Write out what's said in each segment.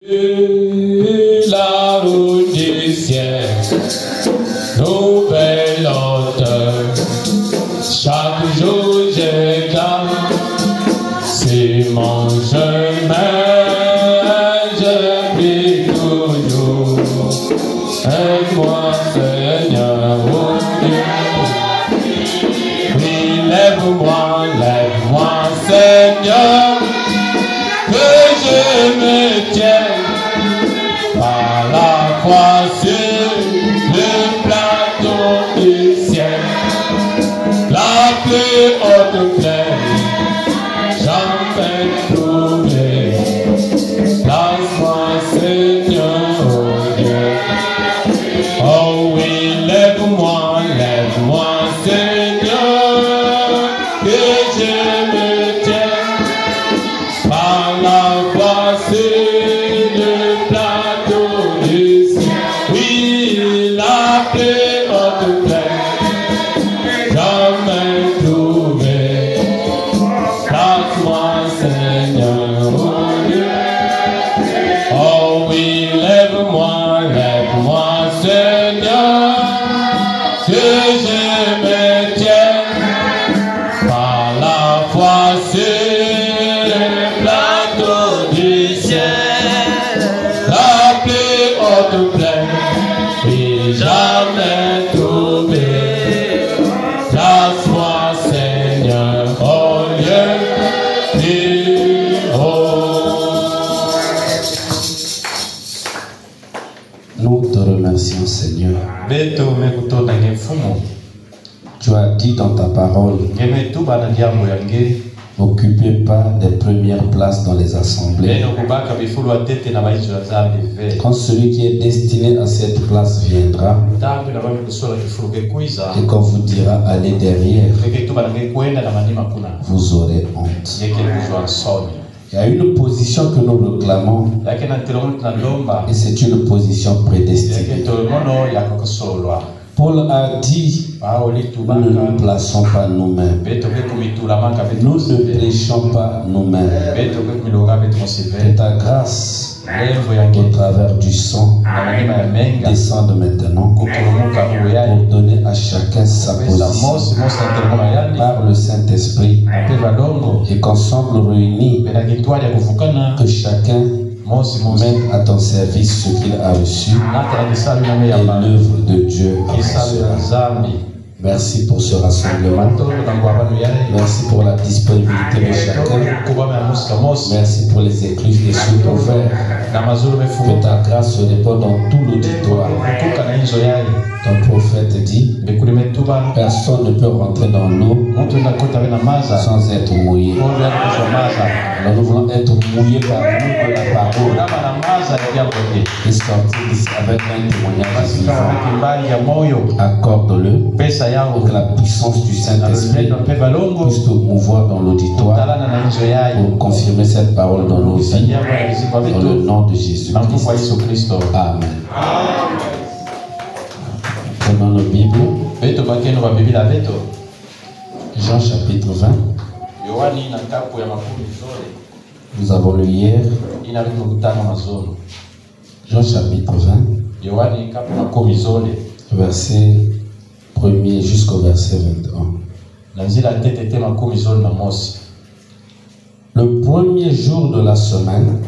La route du ciel, nouvelle hauteur. Chaque jour je gagne, c'est mon chemin, je prie toujours. Aide-moi Seigneur, oh Dieu. Oui, lève-moi Seigneur, que je me tienne par la croix sur le plateau du ciel. La plus haute plaine, jamais trouvée. Place-moi Seigneur, oh Dieu. Oh oui, lève-moi Seigneur, que je me tienne par la croix sur le plateau du ciel. Oui, la plus haute plaine, jamais trouvé. Place-moi Seigneur, oh Dieu. Oh oui, lève-moi Seigneur, que je me tienne par la foi sur le plateau du ciel. La plus haute plaine, et jamais trouvé. Place-moi Seigneur, au lieu du haut. Nous te remercions Seigneur. Tu as dit dans ta parole, n'occupez pas des premières places dans les assemblées. Quand celui qui est destiné à cette place viendra et qu'on vous dira allez derrière, vous aurez honte. Il y a une position que nous réclamons et c'est une position prédestinée. Paul a dit, nous ne nous plaçons pas nous-mêmes. Nous ne prêchons pas nous-mêmes. Que ta grâce, au travers du sang, descende maintenant pour donner à chacun sa position par le Saint-Esprit et qu'ensemble réunis, que chacun mène à ton service ce qu'il a reçu et l'œuvre de Dieu. Merci pour ce rassemblement. Merci pour la disponibilité de chacun. Merci pour les écluses des cieux ouverts. Que ta grâce se répande dans tout l'auditoire. Ton prophète dit, personne ne peut rentrer dans l'eau sans être mouillé. Alors nous voulons être mouillés par nous de la parole et sortir d'ici avec un témoignage vivant. Accorde-le pour que la puissance du Saint-Esprit puisse te mouvoir dans l'auditoire pour confirmer cette parole dans nos vies. Dans le nom de Jésus-Christ. Amen. Prenons nos Bibles. Jean chapitre 20. Nous avons lu hier. Jean chapitre 20. Verset 1er jusqu'au verset 21. Le premier jour de la semaine,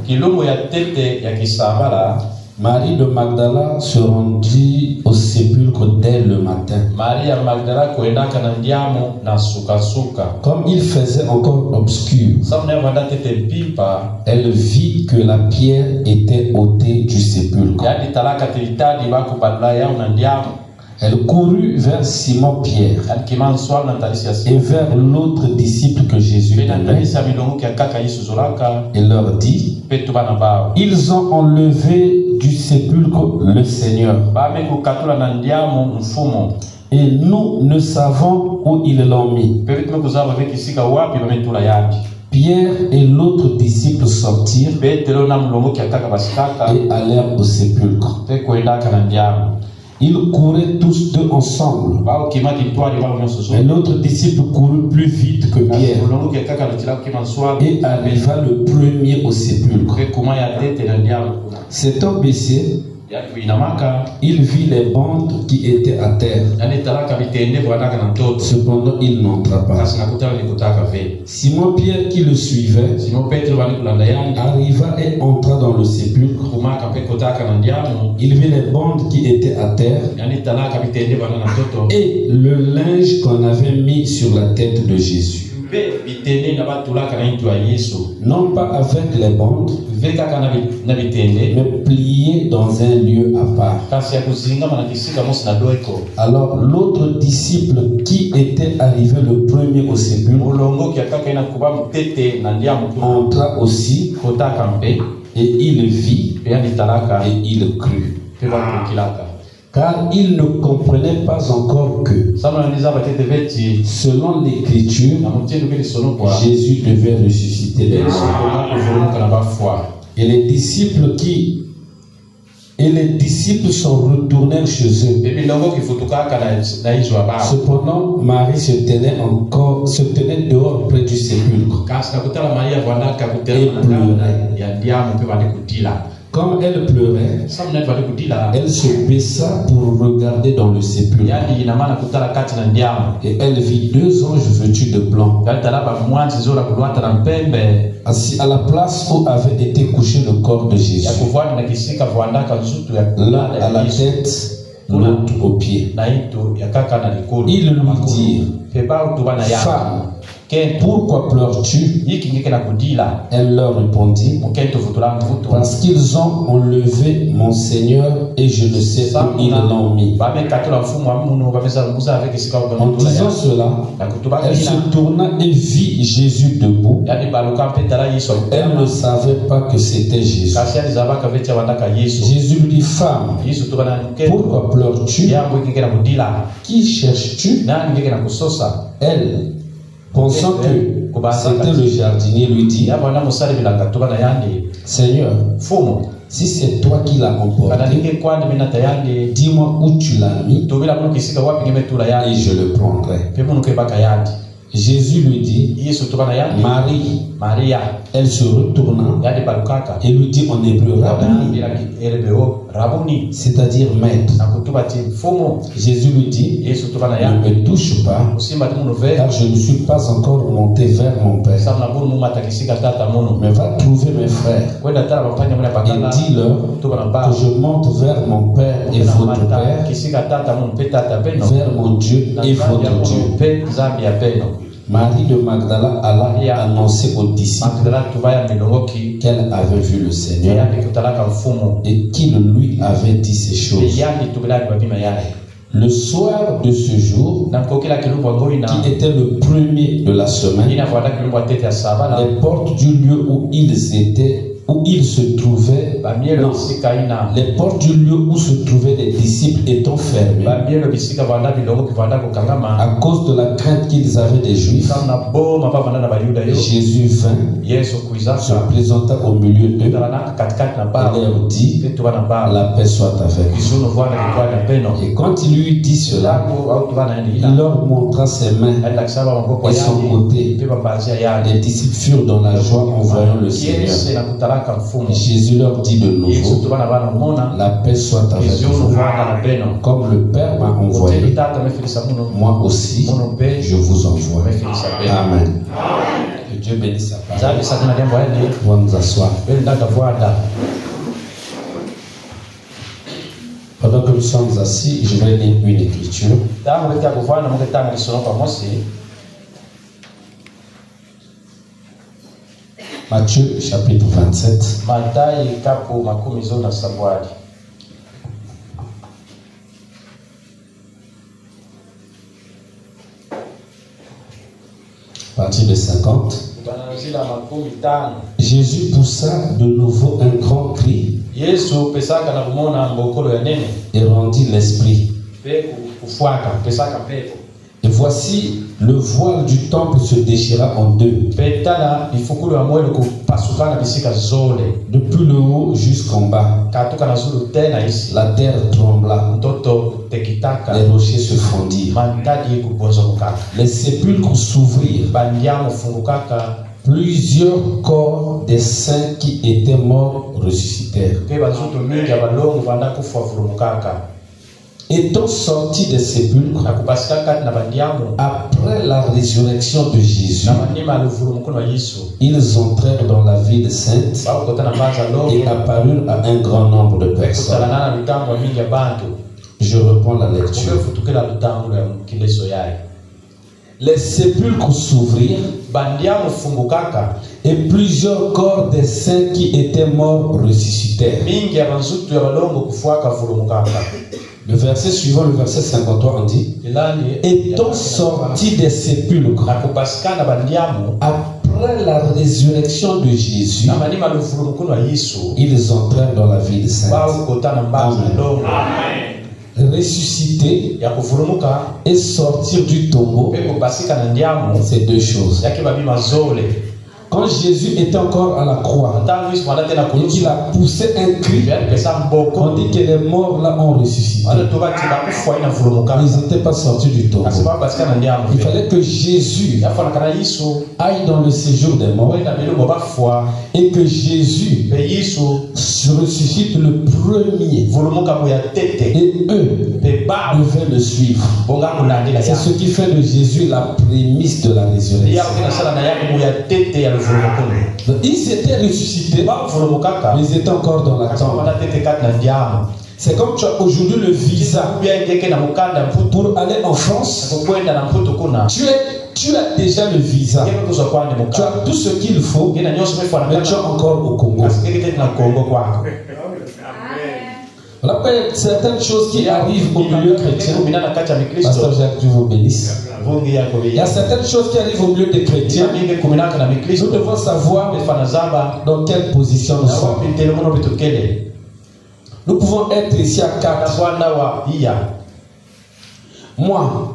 Marie de Magdala se rendit au sépulcre dès le matin. Comme il faisait encore obscur, elle vit que la pierre était ôtée du sépulcre. Elle courut vers Simon-Pierre et vers l'autre disciple que Jésus aimait et leur dit, ils ont enlevé du sépulcre le Seigneur et nous ne savons où ils l'ont mis. Pierre et l'autre disciple sortirent et allèrent au sépulcre. Ils couraient tous deux ensemble. Mais l'autre disciple courut plus vite que Pierre et arriva le premier au sépulcre. S'étant baissé, il vit les bandes qui étaient à terre. Cependant, il n'entra pas. Simon Pierre, qui le suivait, arriva et entra dans le sépulcre. Il vit les bandes qui étaient à terre et le linge qu'on avait mis sur la tête de Jésus. Non pas avec les bandes, mais plié dans un lieu à part. Alors l'autre disciple qui était arrivé le premier au sépulcre entra aussi et il vit et il crut. Car il ne comprenait pas encore que, selon l'Écriture, Jésus devait ressusciter les morts. Et les disciples sont retournés chez eux. Cependant, Marie se tenait dehors près du sépulcre et pleurait. Comme elle pleurait, elle se baissa pour regarder dans le sépulcre. Et elle vit 2 anges vêtus de blanc, assis à la place où avait été couché le corps de Jésus. L'un à la tête, l'autre aux pieds. Ils lui dirent, femme, pourquoi pleures-tu? Elle leur répondit, parce qu'ils ont enlevé mon Seigneur et je ne sais où ils l'ont mis. En disant cela, elle se tourna et vit Jésus debout. Elle ne savait pas que c'était Jésus. Jésus lui dit, femme, pourquoi pleures-tu? Qui cherches-tu? Elle, pensant que c'était le jardinier, lui dit, Seigneur, si c'est toi qui l'as emporté, dis-moi où tu l'as mis et je le prendrai. Jésus lui dit, Marie. Elle se retourna et lui dit en hébreu, Rabouni, c'est-à-dire maître. Jésus lui dit, ne me touche pas, car je ne suis pas encore monté vers mon Père. Mais va trouver mes frères et dis-leur que je monte vers mon Père et votre Père, vers mon Dieu et votre Dieu. Marie de Magdala alla annoncer aux disciples qu'elle avait vu le Seigneur et qu'il lui avait dit ces choses. Le soir de ce jour, qui était le premier de la semaine, les portes du lieu où ils se trouvaient, les portes du lieu où se trouvaient les disciples étant fermées, à cause de la crainte qu'ils avaient des Juifs, Jésus vint, se présenta au milieu d'eux et leur dit, la paix soit avec vous. Et quand il lui dit cela, il leur montra ses mains et son côté. Les disciples furent dans la joie en voyant le Seigneur. Jésus leur dit de nouveau, la paix soit avec vous. Comme le Père m'a envoyé, moi aussi je vous envoie. Amen. Que Dieu bénisse sa parole. On va nous asseoir. Pendant que nous sommes assis, je vais lire une écriture. Matthieu chapitre 27. À partir de 50. Jésus poussa de nouveau un grand cri et rendit l'esprit. Et voici, le voile du temple se déchira en deux, depuis le haut jusqu'en bas. La terre trembla les rochers se fondirent, les sépulcres s'ouvrirent, plusieurs corps des saints qui étaient morts ressuscitèrent. Étant sortis des sépulcres après la résurrection de Jésus, ils entrèrent dans la ville sainte et apparurent à un grand nombre de personnes. Je reprends la lecture. Les sépulcres s'ouvrirent et plusieurs corps des saints qui étaient morts ressuscitèrent. Le verset suivant, le verset 53, on dit: étant sortis des sépulcres après la résurrection de Jésus, ils entrèrent dans la ville sainte. Amen. Ressusciter et sortir du tombeau, c'est deux choses. Quand Jésus était encore à la croix et qu'il a poussé un cri, on dit que les morts là ont ressuscité. Ils n'étaient pas sortis du tombeau. Il fallait que Jésus aille dans le séjour des morts et que Jésus ressuscite le premier. Et eux devaient le suivre. C'est ce qui fait de Jésus la prémisse de la résurrection. Ils étaient ressuscités, mais ils étaient encore dans la tombe. C'est comme tu as aujourd'hui le visa pour aller en France. Tu as déjà le visa. Tu as tout ce qu'il faut, mais tu es encore au Congo. Voilà, il y a certaines choses qui arrivent au milieu chrétien. Pasteur Jacques, Dieu vous bénisse. Il y a certaines choses qui arrivent au milieu des chrétiens. Nous devons savoir dans quelle position nous sommes. Nous pouvons être ici à 4. Moi,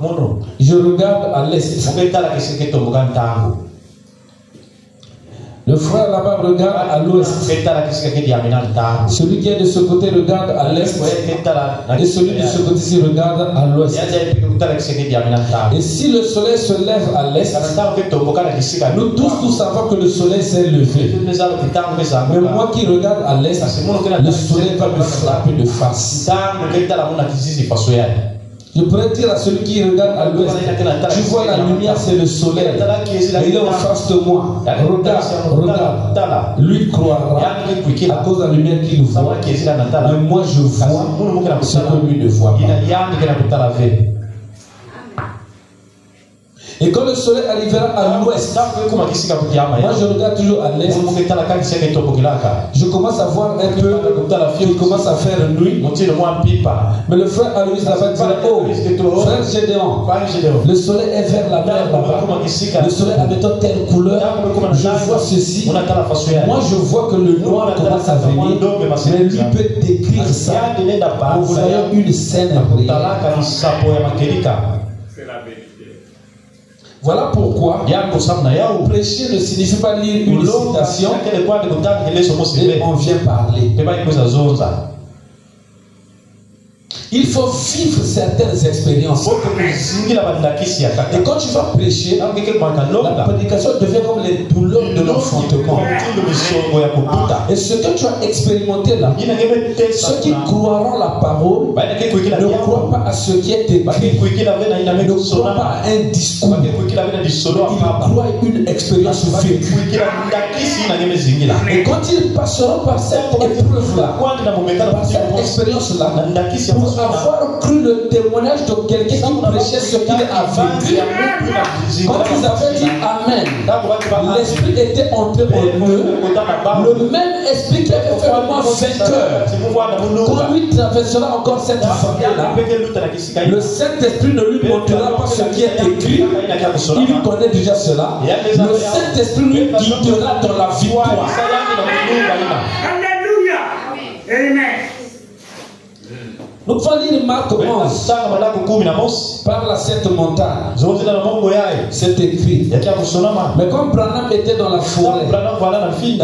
je regarde à l'est. Le frère là-bas regarde à l'ouest. Celui qui est de ce côté regarde à l'est. Et celui de ce côté-ci regarde à l'ouest. Et si le soleil se lève à l'est, nous tous savons que le soleil s'est levé. Mais moi qui regarde à l'est, le soleil va me frapper de face. Je pourrais dire à celui qui regarde à l'ouest: tu vois la lumière, c'est le soleil. Il est en face de moi. Regarde. Lui croira à cause de la lumière qu'il voit. Mais moi je vois ce que lui ne voit pas. Et quand le soleil arrivera à l'ouest, moi je regarde toujours à l'est. Je commence à voir un peu, il commence à faire nuit. Mais le frère Aloïs là-bas dira: oh, frère Gédéon, le soleil est vers la mer là-bas. Le soleil a telle couleur. Je vois ceci. Moi je vois que le noir commence à venir. Mais lui peut décrire ça en voyant une scène réelle. Voilà pourquoi prêcher ne signifie pas lire une citation et on vient parler. Il faut vivre certaines expériences. Et quand tu vas prêcher, la prédication devient comme les douleurs de l'enfantement. Et ce que tu as expérimenté là, ceux qui croiront la parole ne croient pas à ce qui est écrit, ne croient pas à un discours, ils croient à une expérience vécue. Et quand ils passeront par cette épreuve-là, par cette expérience-là, pour avoir cru le témoignage de quelqu'un qui prêchait ce qu'il a vécu, quand ils avaient dit Amen, l'esprit était entré en eux, le même esprit qui avait fait de moi vainqueur. Quand lui traversera encore cette famille-là, le Saint-Esprit ne lui montrera pas ce qui est écrit, il connaît déjà cela. Le Saint-Esprit lui guidera dans la victoire. Alléluia. Amen. Nous pouvons lire Marc 11. Par la cette montagne. C'est écrit. Mais comme Branham était dans la forêt et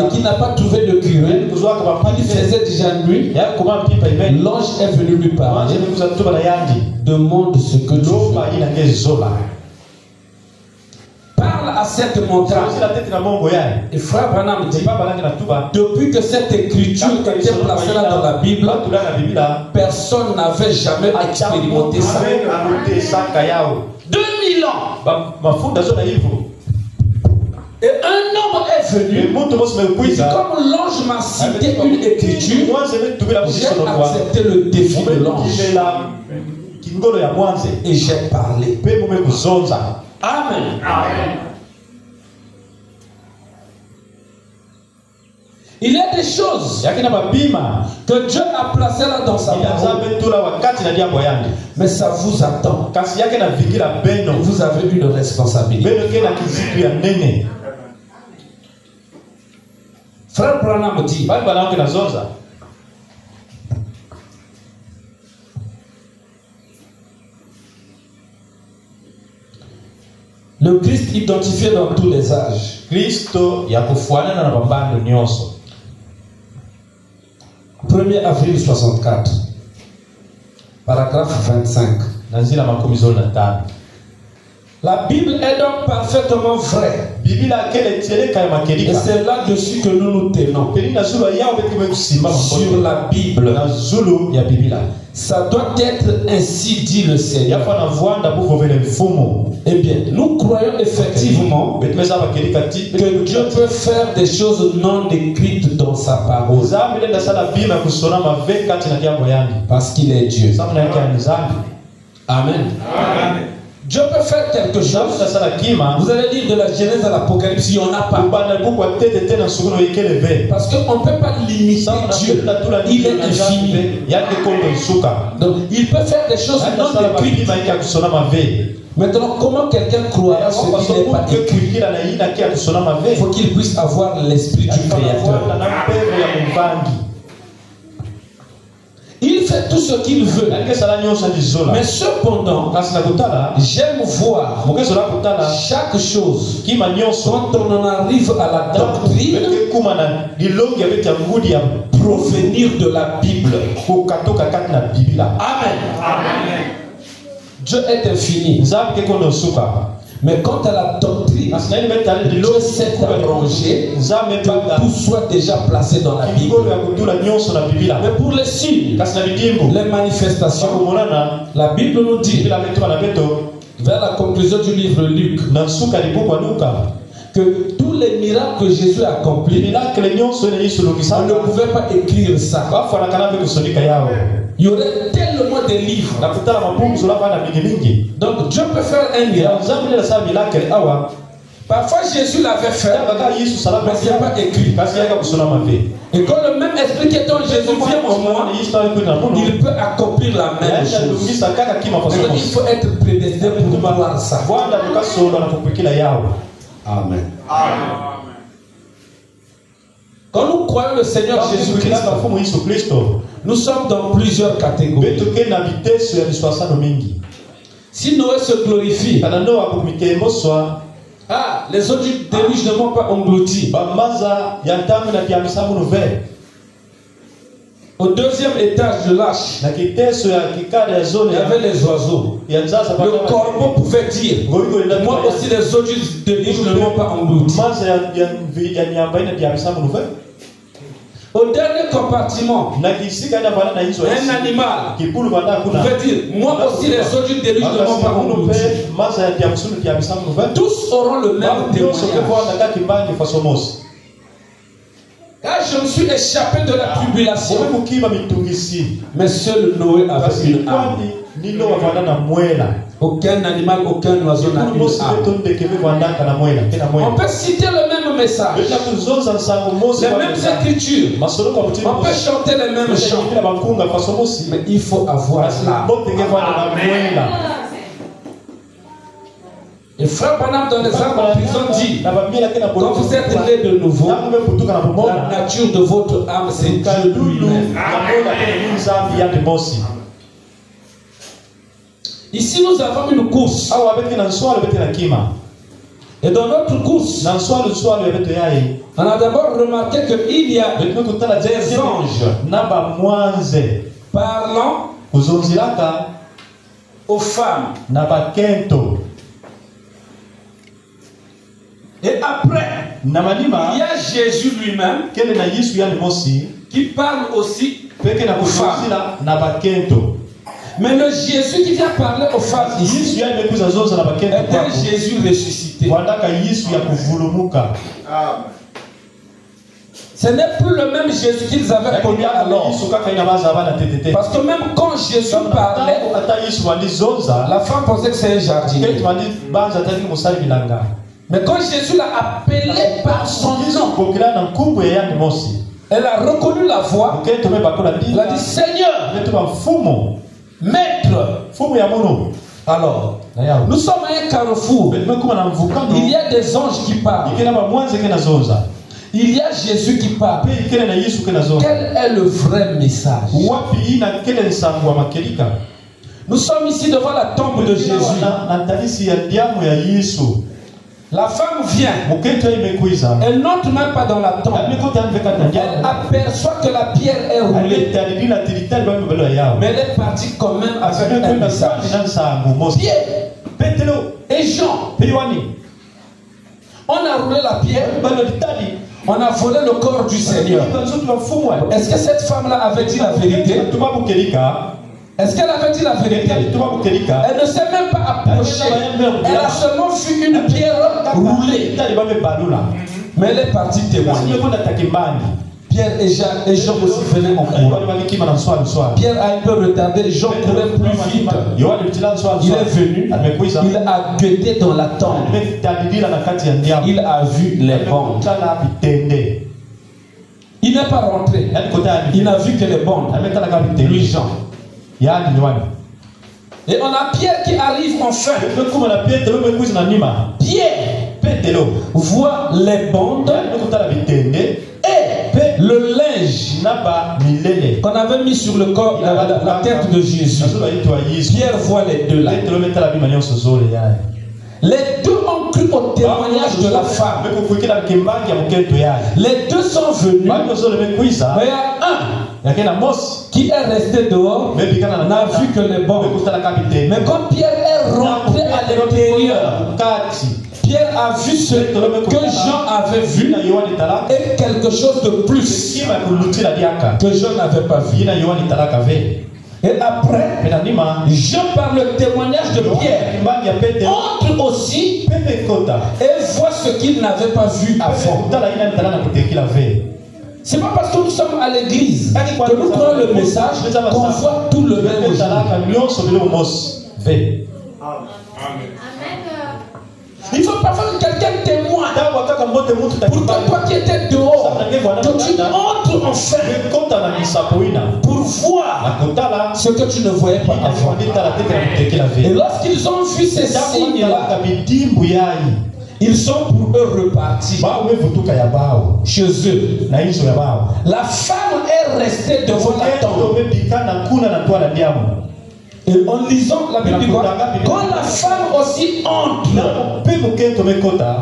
qu'il n'a pas trouvé de curé, il faisait déjà nuit, l'ange est venu lui parler. Demande ce que tu veux. Parle à cette montagne. Et frère Branham dit, depuis que cette écriture était placée là dans la Bible, personne n'avait jamais expérimenté ça. 2000 ans. Et un homme est venu. Il dit, comme l'ange m'a cité une écriture, j'ai accepté le défi de l'ange. Et j'ai parlé. Amen. Amen. Il y a des choses que Dieu a placées là dans sa parole. Mais ça vous attend. Vous avez une responsabilité. Frère Branham dit, le Christ identifié dans tous les âges. 1er avril 64. Paragraphe 25. La Bible est donc parfaitement vraie. Et c'est là-dessus que nous nous tenons. Sur la Bible. Ça doit être ainsi, dit le Seigneur. Eh bien, nous croyons effectivement que Dieu peut faire des choses non écrites dans sa parole. Parce qu'il est Dieu. Amen. Amen. Dieu peut faire quelque chose. Vous allez lire de la Genèse à l'Apocalypse, il n'y en a pas. Parce qu'on ne peut pas limiter Dieu. Il est infini. Donc, il peut faire des choses non écrites. Maintenant, comment quelqu'un croira ce qui n'est pas écrit? Il faut qu'il puisse avoir l'esprit du Créateur. Il fait tout ce qu'il veut. Mais cependant, j'aime voir chaque chose quand on en arrive à la doctrine provenir de la Bible. Amen. Amen. Dieu est infini. Mais quant à la doctrine, Dieu s'est arrangé que tout soit déjà placé dans la Bible. Mais pour les signes, les manifestations, la Bible nous dit, vers la conclusion du livre Luc, que tous les miracles que Jésus a accomplis, on ne pouvait pas écrire ça. Il y aurait tellement de livres. Donc Dieu peut faire un miracle. Parfois Jésus l'avait fait, mais ce n'est pas écrit. Et quand le même esprit qui est en Jésus vient en moi, il peut accomplir la même chose. Donc, il faut être prédestiné pour voir ça. Amen. Quand nous croyons le Seigneur Jésus-Christ, nous sommes dans plusieurs catégories. Si Noé se glorifie, les autres déluges ne vont pas engloutir. Au deuxième étage de l'arche, il y avait les oiseaux. Le corbeau pouvait dire, moi aussi les autres déluges ne vont pas engloutir. Au dernier compartiment, un animal pouvait dire, moi aussi les autres déluges ne vont pas engloutir. Tous auront le même témoignage. Car je me suis échappé de la tribulation. Mais seul Noé avait une âme. Aucun animal, aucun oiseau n'a une âme. On peut citer le même message, les mêmes écritures. On peut chanter les mêmes chants. Mais il faut avoir l'âme. Et frère Branham dans les arbres en prison dit, quand vous êtes né de nouveau, la nature de votre âme c'est Dieu lui-même. Ici, nous avons une course. Et dans notre course, on a d'abord remarqué qu'il y a des anges parlant aux femmes. Et après, il y a Jésus lui-même qui parle aussi aux femmes. Mais le Jésus qui vient parler aux femmes ici est un Jésus ressuscité. Ce n'est plus le même Jésus qu'ils avaient connu alors. Parce que même quand Jésus parlait, la femme pensait que c'est un jardinier. Mais quand Jésus l'a appelé par son nom, elle a reconnu la voix. Elle a dit Seigneur, Maître. Alors, nous sommes à un carrefour. Il y a des anges qui parlent. Il y a Jésus qui parle. Quel est le vrai message? Nous sommes ici devant la tombe de Jésus. La femme vient. Elle n'entre même pas dans la tombe. Elle aperçoit que la pierre est roulée. Mais elle est partie quand même avec un message. Pierre et Jean. On a roulé la pierre. On a volé le corps du Seigneur. Est-ce que cette femme-là avait dit la vérité? Est-ce qu'elle avait dit la vérité? Elle ne s'est même pas approchée. Elle a seulement vu une pierre roulée. Mais elle est partie témoigner. Pierre et Jean aussi venaient en courant. Pierre a un peu retardé. Jean courait plus vite. Il est venu. Il a guetté dans la tombe. Il a vu les bandes. Il n'est pas rentré. Il n'a vu que les bandes. Lui, Jean. Et on a Pierre qui arrive enfin. Pierre voit les bandes et le linge qu'on avait mis sur le corps, la tête de Jésus. Pierre voit les deux là. Les deux ont cru au témoignage de la femme. Les deux sont venus. Mais il y a un qui est resté dehors, n'a vu que les bandes. Mais quand Pierre est rentré à l'intérieur, Pierre a vu ce que Jean avait vu et quelque chose de plus que Jean n'avait pas vu. Et après, Jean par le témoignage de Pierre entre aussi et voit ce qu'il n'avait pas vu avant. C'est pas parce que nous sommes à l'église que nous prenons le message qu'on voit tout le même jour. Il faut parfois que quelqu'un témoigne pour que toi qui étais dehors, que tu entres enfin pour voir ce que tu ne voyais pas avant. Et lorsqu'ils ont vu ces signes-là, ils sont pour eux repartis chez eux. La femme est restée devant la tombe. Et en lisant la Bible, quand la femme aussi entre,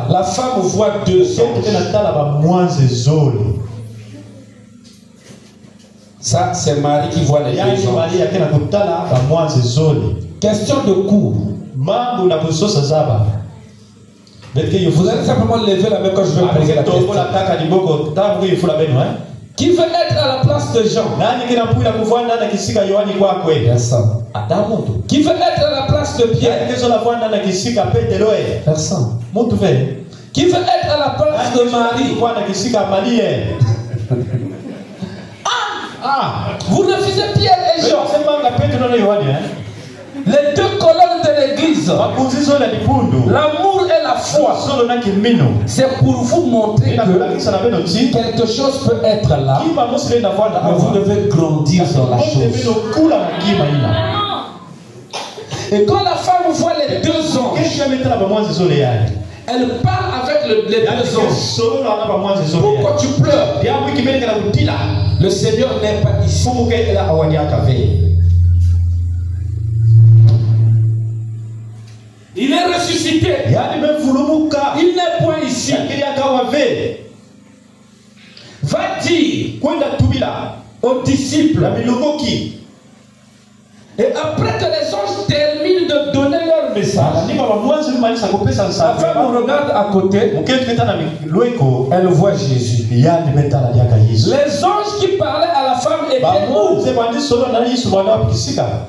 la femme voit deux anges. Ça, c'est Marie qui voit les deux anges. Question de cours. Vous allez simplement lever la main quand je vais poser la question. Qui veut être à la place de Jean? Personne. Qui veut être à la place de Pierre? Personne. Qui veut être à la place de Marie? Vous refusez Pierre et Jean. Les deux colonnes de l'église, l'amour et la foi, c'est pour vous montrer que quelque chose peut être là, mais vous devez grandir dans la chose. Et quand la femme voit les deux anges, elle parle avec les deux anges. Pourquoi tu pleures? Le Seigneur n'est pas ici. ressuscité. Il n'est point ici. Va dire aux disciples. Et après que les anges terminent de donner leur message, la femme regarde à côté, elle voit Jésus. Les anges qui parlaient à la femme étaient où?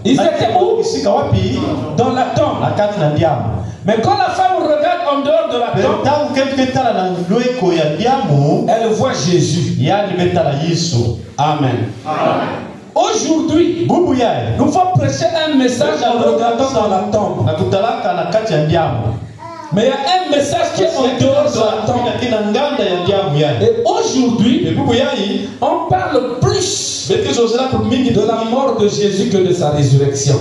Ils étaient où? Dans la tombe. Mais quand la femme regarde en dehors de la tombe, elle voit Jésus. Amen. Aujourd'hui, nous faut prêcher un message en regardant dans la tombe. Mais il y a un message qui est en dehors de la tombe. Et aujourd'hui, on parle plus de la mort de Jésus que de sa résurrection.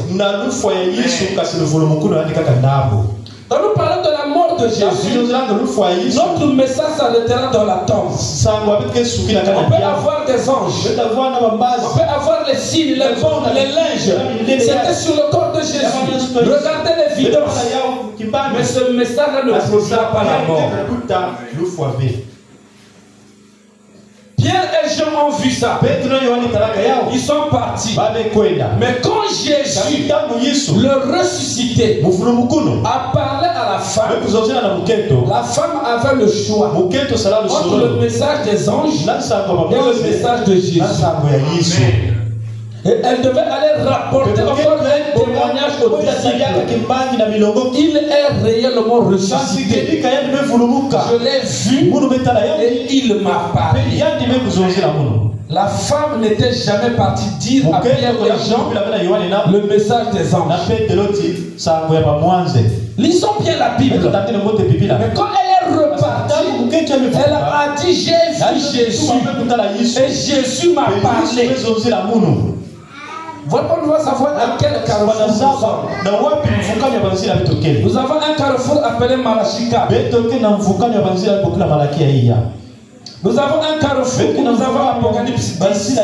Quand nous parlons de la mort de Jésus, notre message s'arrêtera dans la tombe. On peut avoir des anges, on peut avoir les signes, les bonnes, les linges. C'était sur le corps de Jésus. Regardez les vidanges. Mais ce message ne produira pas la mort. Pierre et Jean ont vu ça. Ils sont partis. Mais quand Jésus, le ressuscité, a parlé à la femme avait le choix entre le message des anges et le message de Jésus. Et elle devait aller rapporter encore un témoignage aux disciples. Il est réellement ressuscité. Je l'ai vu et il m'a parlé. La femme n'était jamais partie dire à Pierre et Jean le message des anges. Lisons bien la Bible. Mais quand elle est repartie, elle a dit j'ai vu Jésus et Jésus m'a parlé. On doit savoir à quel carrefour nous sommes. Nous avons un carrefour appelé Malachika. Nous avons un carrefour où nous avons Apocalypse 10.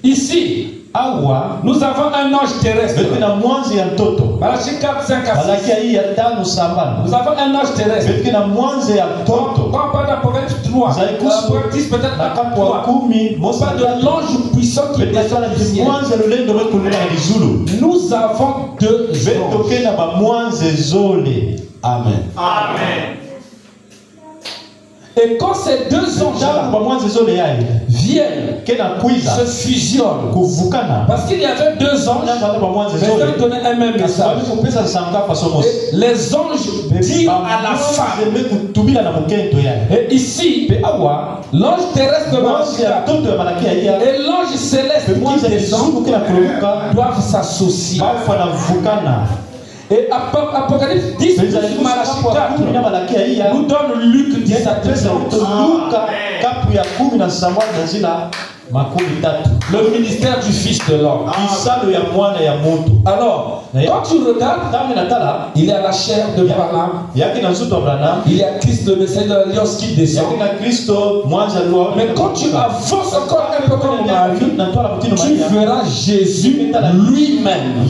Ici, nous avons un ange terrestre. Malachie 4, 5 à 6. Nous avons un ange terrestre. Quand on parle d'Apocalypse 3, Apocalypse peut-être 3, on parle de l'ange puissant qui descend du ciel. Nous avons deux anges. Amen. Amen. Et quand ces deux anges viennent, se fusionnent, parce qu'il y avait deux anges, mais ils donnaient un même message. Et les anges disent à la femme. Et ici, l'ange terrestre et l'ange céleste qui descend doivent s'associer. Et Apocalypse 10, Malachie 4 nous donne Luc 10 à 13. Le ministère du Fils de l'homme. Alors, quand tu regardes, il y a la chair de Branham, il y a Christ le Messie de l'Alliance qui descend. Mais quand tu avances encore un peu comme Marie, tu verras Jésus lui-même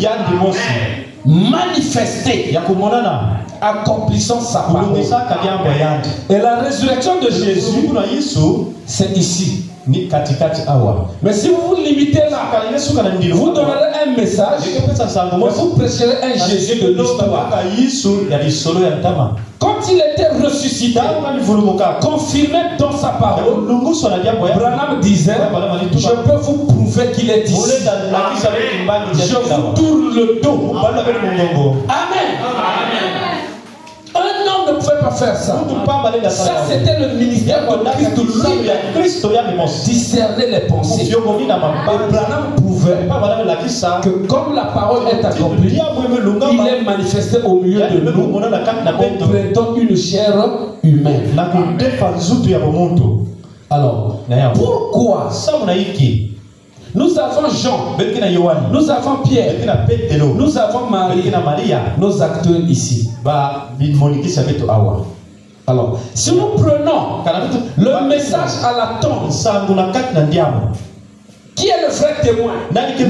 manifesté, accomplissant sa parole. Et la résurrection de Jésus, c'est ici. Mais si vous vous limitez là, vous donnerez un message, mais vous prêcherez un Jésus de l'histoire. Quand il était ressuscité, confirmé dans sa parole, Branham disait, je peux vous prouver qu'il est ici. Je vous tourne le dos. Amen. Un homme ne pouvait pas faire ça. Ça, c'était le ministère de Christ lui-même. Discerner les pensées. Et Branham prouvait que comme la parole est accomplie, il est manifesté au milieu de nous en prêtant une chair humaine. Alors, pourquoi nous avons Jean, nous avons Pierre, nous avons Marie, nos acteurs ici. Alors, si nous prenons le message à la tombe, Qui est le vrai témoin?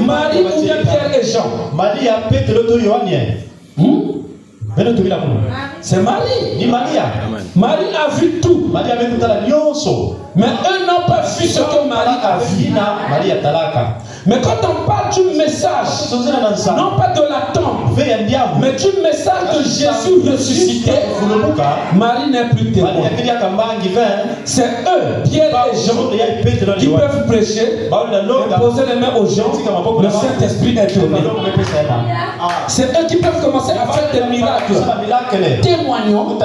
Marie ou bien Pierre et Jean? C'est Marie. Marie a vu tout. Mais eux n'ont pas vu ce que Marie a vu. Mais quand on parle du message, non pas de la tombe, mais du message de Jésus ressuscité, Marie n'est plus témoin. C'est eux, Pierre et Jean, qui peuvent prêcher, poser les mains aux gens, le Saint-Esprit est tourné. C'est eux qui peuvent commencer à faire des miracles. Témoignons,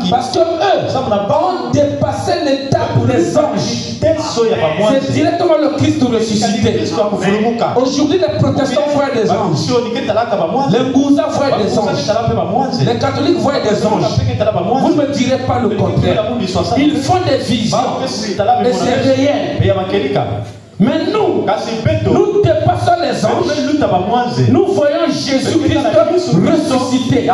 parce que eux ont dépassé l'étape des anges. C'est directement le Christ ressuscité. Aujourd'hui, les protestants voient des anges, les Ngouza voient des anges, les catholiques voient des anges. Vous ne me direz pas le contraire. Ils font des visions et c'est réel. Mais nous dépassons les anges. Nous voyons Jésus-Christ ressuscité.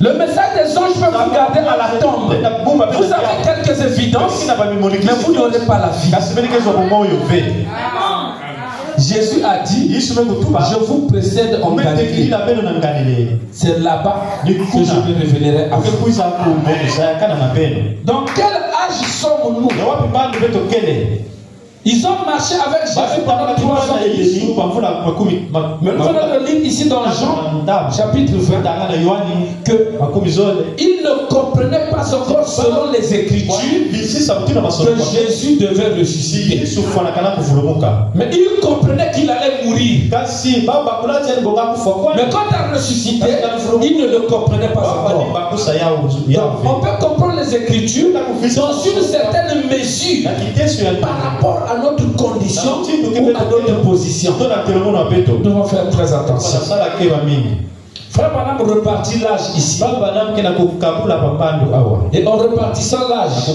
Le message des anges peut vous garder à la tombe. Vous avez quelques évidences, mais vous n'aurez pas la vie. Jésus a dit, je vous précède en Galilée. C'est là-bas que je me révélerai à vous. Dans quel âge sommes-nous? Ils ont marché avec Jésus pendant 3 ans et demi. Mais nous allons le lire ici dans Jean, chapitre 20, qu'ils ne comprenaient pas encore selon les Écritures que Jésus devait ressusciter. Mais ils comprenaient qu'il allait mourir. Mais quand il a ressuscité, ils ne le comprenaient pas encore. Donc, on peut comprendre les Écritures dans une certaine mesure par rapport à notre condition ou à notre position. Nous devons faire très attention. Frère Branham repartit l'âge ici. Et en repartissant l'âge,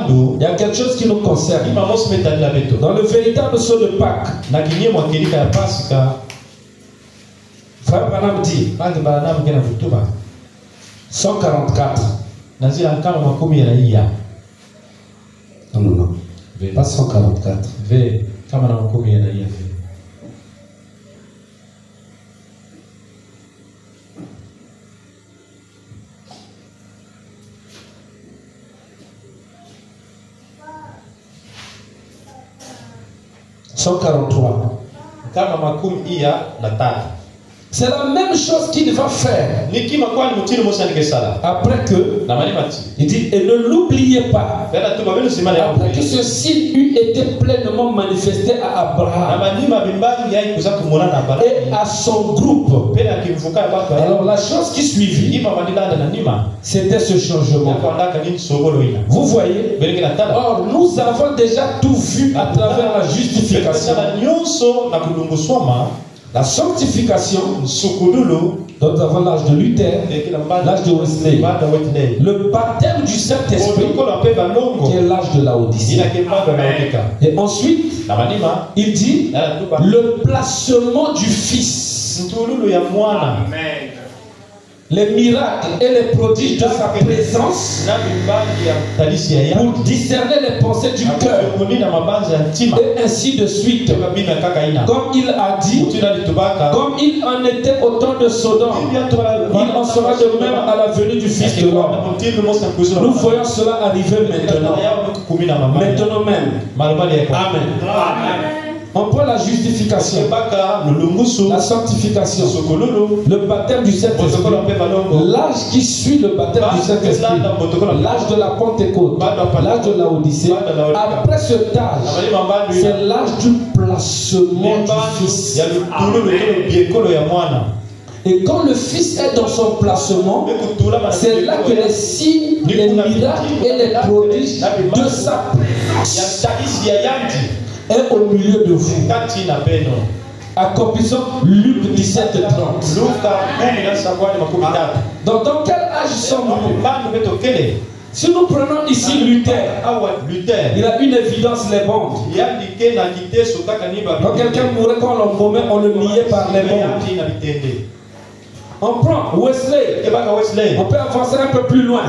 il y a quelque chose qui nous concerne. Dans le véritable saut de Pâques, Frère Branham dit 144. Non. Pas 144. C'est la même chose qu'il va faire. Après que, il dit, et ne l'oubliez pas, après que ce signe eût été pleinement manifesté à Abraham et à son groupe. Alors la chose qui suivit, c'était ce changement. Vous voyez, or nous avons déjà tout vu à travers la justification. La sanctification, dont nous avons l'âge de Luther, l'âge de Wesley, le baptême du Saint-Esprit, qui est l'âge de Laodicée. Et ensuite, il dit le placement du Fils. Les miracles et les prodiges de sa présence pour discerner les pensées du cœur et ainsi de suite. Comme il a dit, comme il en était au temps de Sodome, il en sera de même à la venue du Fils de l'homme. Nous voyons cela arriver maintenant. Maintenant même. Amen. On prend la justification, la sanctification, le baptême du Saint-Esprit, l'âge qui suit le baptême du Saint-Esprit, l'âge de la Pentecôte, l'âge de Laodicée. Après cet âge, c'est l'âge du placement du Fils. Et quand le Fils est dans son placement, c'est là que les signes, les miracles et les prodiges de sa présence est au milieu de vous. Accomplissons Luc 17:30. Donc dans quel âge sommes-nous? Si nous prenons ici Luther, il a une évidence les bandes. Quand quelqu'un mourait, quand on l'embaumait, on le liait par les bandes. On prend Wesley. On peut avancer un peu plus loin.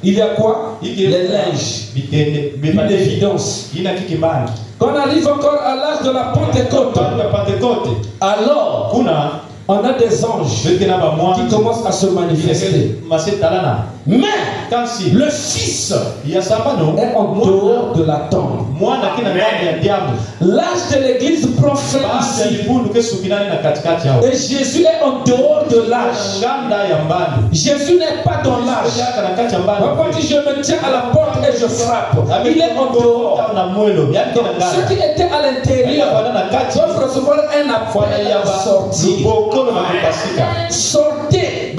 Il y a quoi? Les linges. Une évidence. Quand on arrive encore à l'âge de la Pentecôte, alors on a des anges qui commencent à se manifester. Mais le Fils est en dehors de la tombe. L'âge de l'Église profère ici. Et Jésus est en dehors de l'âge. Jésus n'est pas dans l'âge. Papa dit, je me tiens à la porte et je frappe. Il est en dehors. Donc, ceux qui étaient à l'intérieur doivent recevoir un appel à sortir. Sortez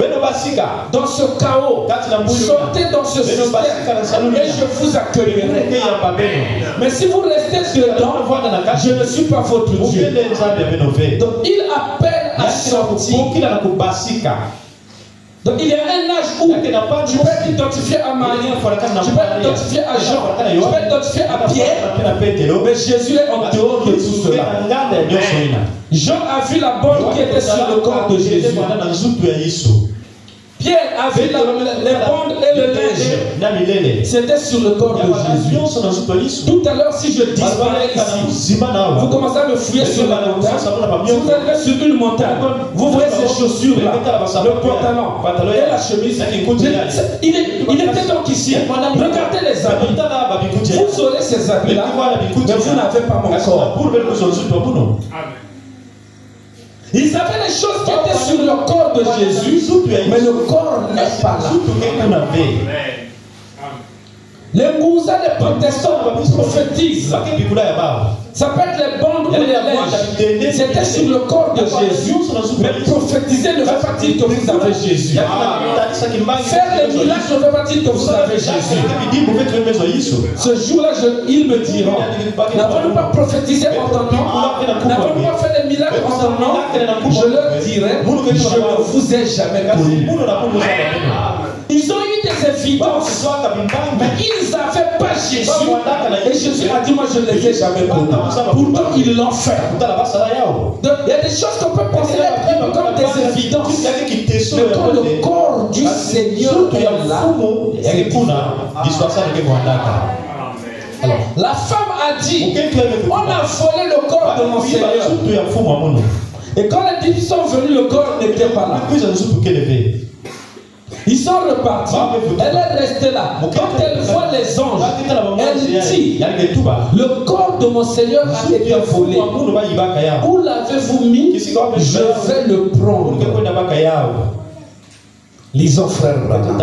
dans ce chaos. Sortez dans ce système et je vous accueillerai. Mais si vous restez dedans, je ne suis pas votre Dieu. Donc il appelle à sortir. Donc il y a un âge où tu peux t'identifier à Marie, tu peux t'identifier à Jean, tu peux t'identifier à Pierre, mais Jésus est en dehors de tout cela. Jean a vu la bonne qui était sur le corps de Jésus. Pierre a vu les bandes et le linge. C'était sur le corps de Jésus. Tout à l'heure, si je disparais ici, vous commencez à me fouiller sur la montagne. Si vous arrivez sur une montagne, vous voyez ces chaussures-là, le pantalon et la chemise. Il était donc ici. Regardez les habits. Vous aurez ces habits-là, mais vous n'avez pas mon corps. Ils avaient les choses qui étaient sur le corps de Jésus, mais le corps n'est pas là. Les mousins, les protestants prophétisent. Ça peut être les bandes ou les linges. C'était sur le corps de Jésus. Mais prophétiser ne veut pas dire que vous avez Jésus. Faire les miracles ne veut pas dire que vous avez Jésus. Ce jour-là, ils me diront, n'avons-nous pas prophétisé en ton nom? N'avons-nous pas fait des miracles en ton nom? Je leur dirai, je ne vous ai jamais connu. Ils ont eu des évidences, mais ils n'avaient pas Jésus. Et Jésus a dit, moi je ne les ai jamais connus. Pourtant ils l'ont fait. Donc il y a des choses qu'on peut penser comme des évidences. Mais quand le corps du Seigneur est là, c'est alors, la femme a dit, on a volé le corps de mon Seigneur. Et quand les disciples sont venus, le corps n'était pas là. Ils sont repartis. Elle est restée là. Quand elle voit les anges, elle dit, le corps de mon Seigneur a été volé. Où l'avez-vous mis? Je vais le prendre. Lisons frère Branham.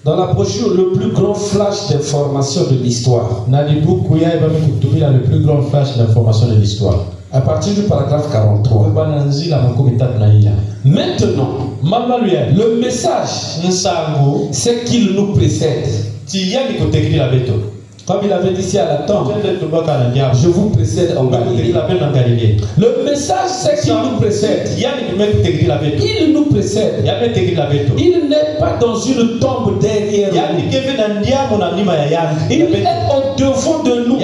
Dans la brochure, le plus grand flash d'information de l'histoire. Le plus grand flash d'information de l'histoire. À partir du paragraphe 43. Maintenant, le message, c'est qu'il nous précède. Comme il avait dit ici à la tombe, je vous précède en Galilée. Le message, c'est qu'il nous précède. Il nous précède. Il n'est pas dans une tombe derrière nous. Il est au devant de nous.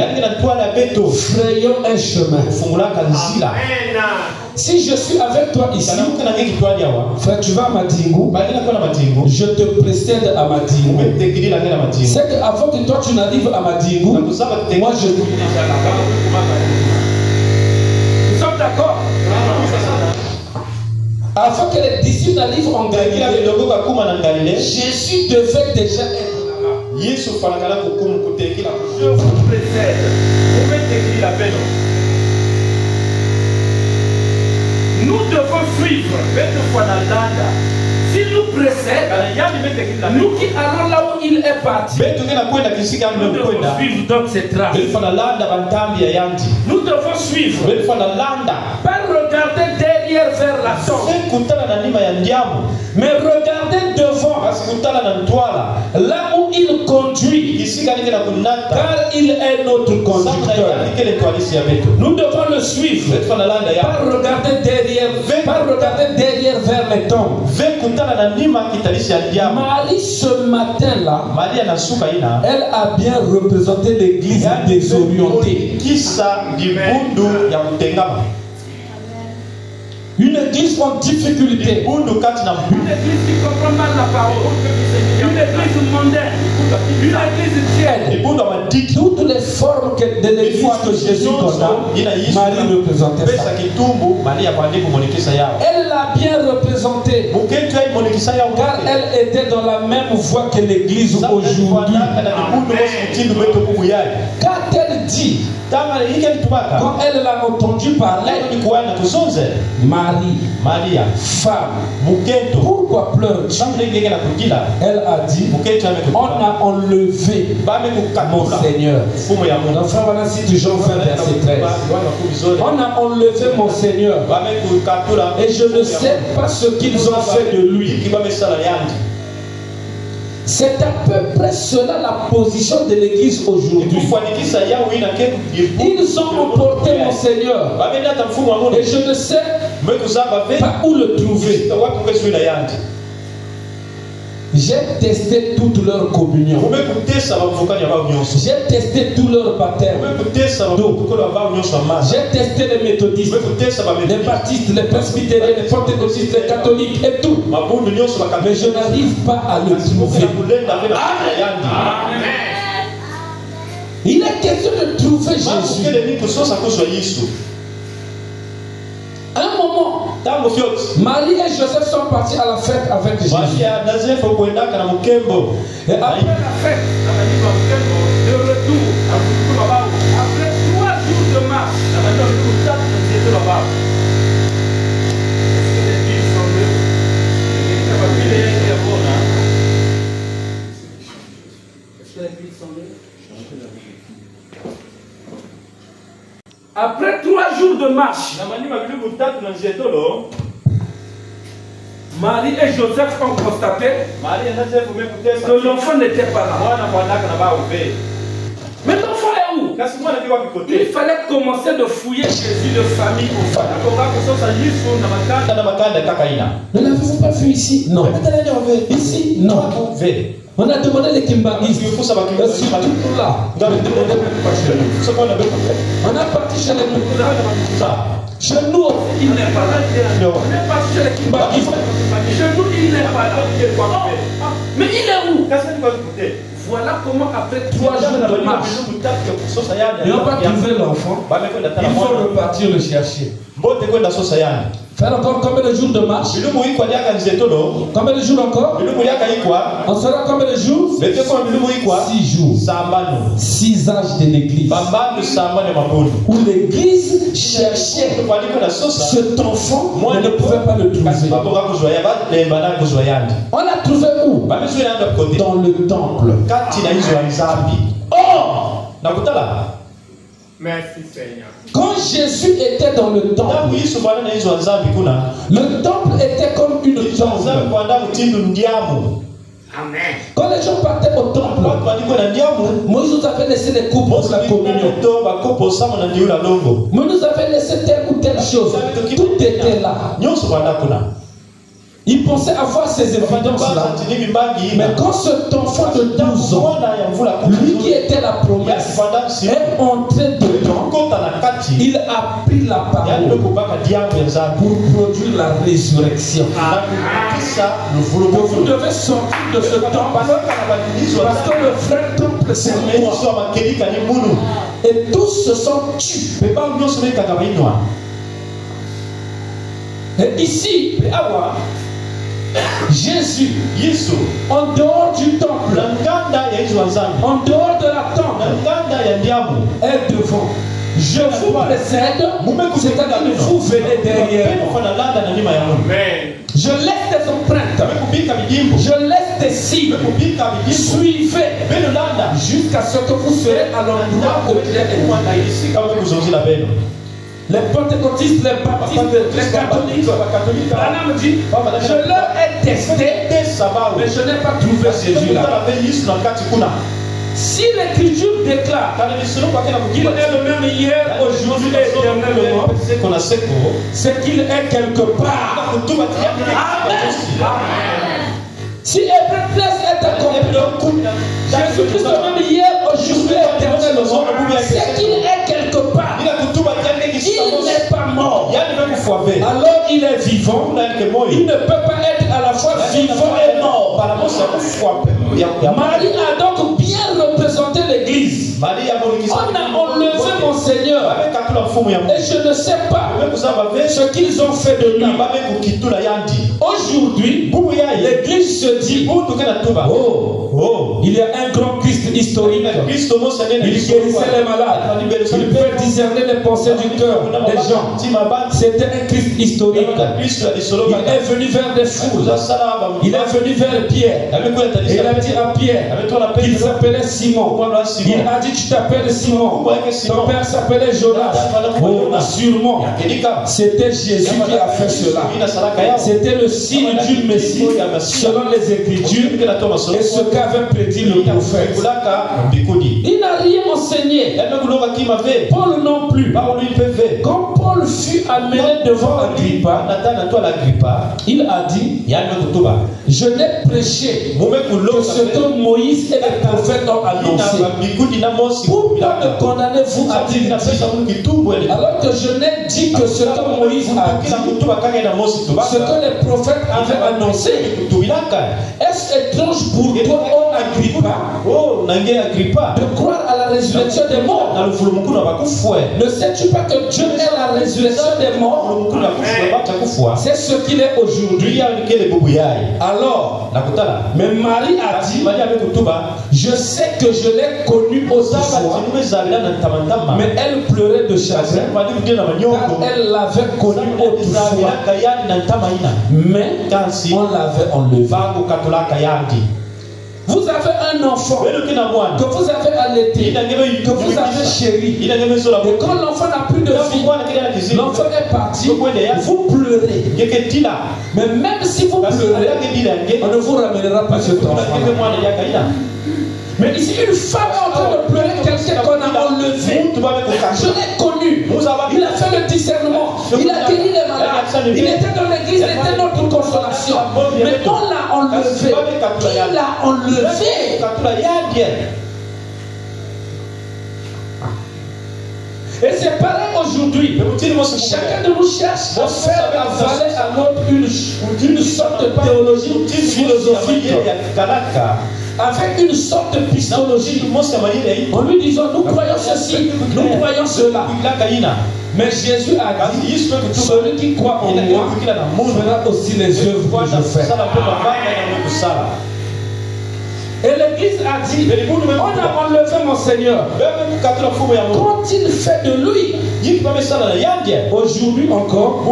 Frayons un chemin. Si je suis avec toi ici, frère, tu vas à Madingu, je te précède à Madingu. C'est qu'avant que toi tu n'arrives à Madingu, moi je suis déjà là-bas. Nous sommes d'accord? Avant que les disciples n'arrivent en Galilée, Jésus devait déjà être là-bas. Je vous précède. Vous mettez écrit la peine. Nous devons suivre. S'il nous précède, nous qui allons là où il est parti, nous devons suivre donc ces traces. Nous devons suivre. Pas regarder derrière vers la tombe, mais regarder devant, là où il conduit, car il est notre conducteur. Nous devons le suivre. Pas regarder derrière vers les tombes. Marie, ce matin-là, elle a bien représenté l'église désorientée. Une église en difficulté. Une église qui comprend mal la parole. Une église mondaine. Une église tiède. Toutes les formes de l'église que Jésus donna, Marie représentait ça. Elle l'a bien représenté. Car elle était dans la même voie que l'église aujourd'hui. Qu'a-t-elle dit? Quand elle l'a entendu parler, Marie, femme, pourquoi pleures-tu? Elle a dit, on a enlevé mon Seigneur. Dans frère, voilà, si tu Jean 20, verset 13. On a enlevé mon Seigneur. Et je ne sais pas ce qu'ils ont fait de lui. C'est à peu près cela la position de l'église aujourd'hui. Ils ont emporté mon Seigneur. Et je ne sais pas où le trouver. J'ai testé toute leur communion. J'ai testé tout leur baptême. J'ai testé les méthodistes, les baptistes, les presbytériens, les pentecôtistes, les catholiques et tout. Mais je n'arrive pas à le trouver. Il est question de trouver Jésus. À un moment, Marie et Joseph sont partis à la fête avec Jésus. Et après la fête, de retour, après 3 jours de marche, après 3 jours de marche, Marie et Joseph ont constaté que l'enfant n'était pas là. Mais l'enfant est où? Il fallait commencer de fouiller Jésus de famille au famille. Ne l'avez-vous pas vu ici? Non. Ici? Non. On a demandé les kimbangistes. Là. On a parti chez les chez nous, il n'est pas là. On est parti chez les kimbangistes. Chez nous, il n'est pas là. Mais il est où? Voilà comment après 3 jours de marche, ils n'ont pas trouvé l'enfant. Il faut repartir le chercher. Faire encore combien de jours de marche? Combien de jours encore? On sera combien de jours? 6 jours. 6 âges de l'église. Où l'église cherchait cet enfant, mais ne pouvait pas le trouver. On l'a trouvé où? Dans le temple. Oh! Merci Seigneur. Quand Jésus était dans le temple, le temple était comme une tombe. Amen. Quand les gens partaient au temple, Moïse nous avait laissé des coupes pour la communion. Mais nous avait laissé telle ou telle chose. Tout était là. Il pensait avoir ces évidences-là. Mais quand cet enfant de 12 ans, lui qui était la promesse, est entré dedans, il a pris la parole pour produire la résurrection. Vous devez sortir de ce temple parce que le vrai temple c'est moi. Et tous se sont tués. Et ici, Jésus, en dehors du temple, en dehors de la tente, est devant. Je vous précède, c'est-à-dire que vous venez derrière moi. Je laisse des empreintes, je laisse des signes. Suivez jusqu'à ce que vous serez à l'endroit où il est. Les pentecôtistes, les baptistes, les catholiques, Anna me dit, je leur ai testé, mais je n'ai pas trouvé Jésus là. Si l'écriture déclare qu'il est le même hier, aujourd'hui et éternellement, c'est qu'il est quelque part. Amen. Si Hébreu 13 est accompli, Jésus-Christ le même hier, aujourd'hui et éternellement, c'est qu'il est quelque part. il n'est pas mort. Alors il est vivant. Il ne peut pas être à la fois vivant et mort. Marie a donc bien représenté l'église. On a enlevé mon Seigneur. Et je ne sais pas ce qu'ils ont fait de lui. Aujourd'hui, l'église se dit, oh, il y a un grand Christ historique. Il guérissait les malades. Il peut discerner les pensées du cœur des gens. C'était un Christ historique. Il est venu vers des foules. Il est venu vers Pierre. Et il a dit à Pierre qu'il s'appelait Simon. Il a dit, tu t'appelles Simon. Ton père s'appelait Jonas. Oh, sûrement. C'était Jésus qui a fait cela. C'était le signe du Messie selon les Écritures et ce qu'avait prédit le prophète. Il n'a rien enseigné. Paul non plus. Quand Paul fut amené devant Agrippa, il a dit, je n'ai prêché que ce que Moïse et les prophètes ont annoncé. Pourquoi me condamnez-vous à dire alors que je n'ai dit que ce que Moïse a dit, ce que les prophètes avaient annoncé? Est-ce étrange pour toi, oh Agrippa, de croire à la résurrection des morts? Ne sais-tu pas que Dieu est la résurrection des morts? C'est ce qu'il est aujourd'hui. Alors, mais Marie a dit, je sais que je l'ai connue autrefois, mais elle pleurait de chagrin car elle l'avait connue autrefois, mais on l'avait enlevé. Vous avez un enfant que vous avez allaité, que vous avez chéri, et quand l'enfant n'a plus de vie, l'enfant est parti, vous pleurez. Mais même si vous pleurez, on ne vous ramènera pas cet enfant. Mais ici, une femme est en train de pleurer quelqu'un qu'on a enlevé. Je l'ai connu. Il a fait le discernement. Il a guéri les malades. Il était dans l'église, il était notre consolation. Mais on l'a enlevé. Qui l'a enlevé? Et c'est pareil aujourd'hui. Chacun de nous cherche à faire avaler à l'autre une sorte de théologie philosophique, avec une sorte de pistologie, en lui disant nous croyons ceci, nous croyons cela. Mais Jésus a dit, celui qui croit en moi fera aussi les œuvres que je fais. Et l'église a dit, on a enlevé mon Seigneur. Quand il fait de lui, aujourd'hui encore,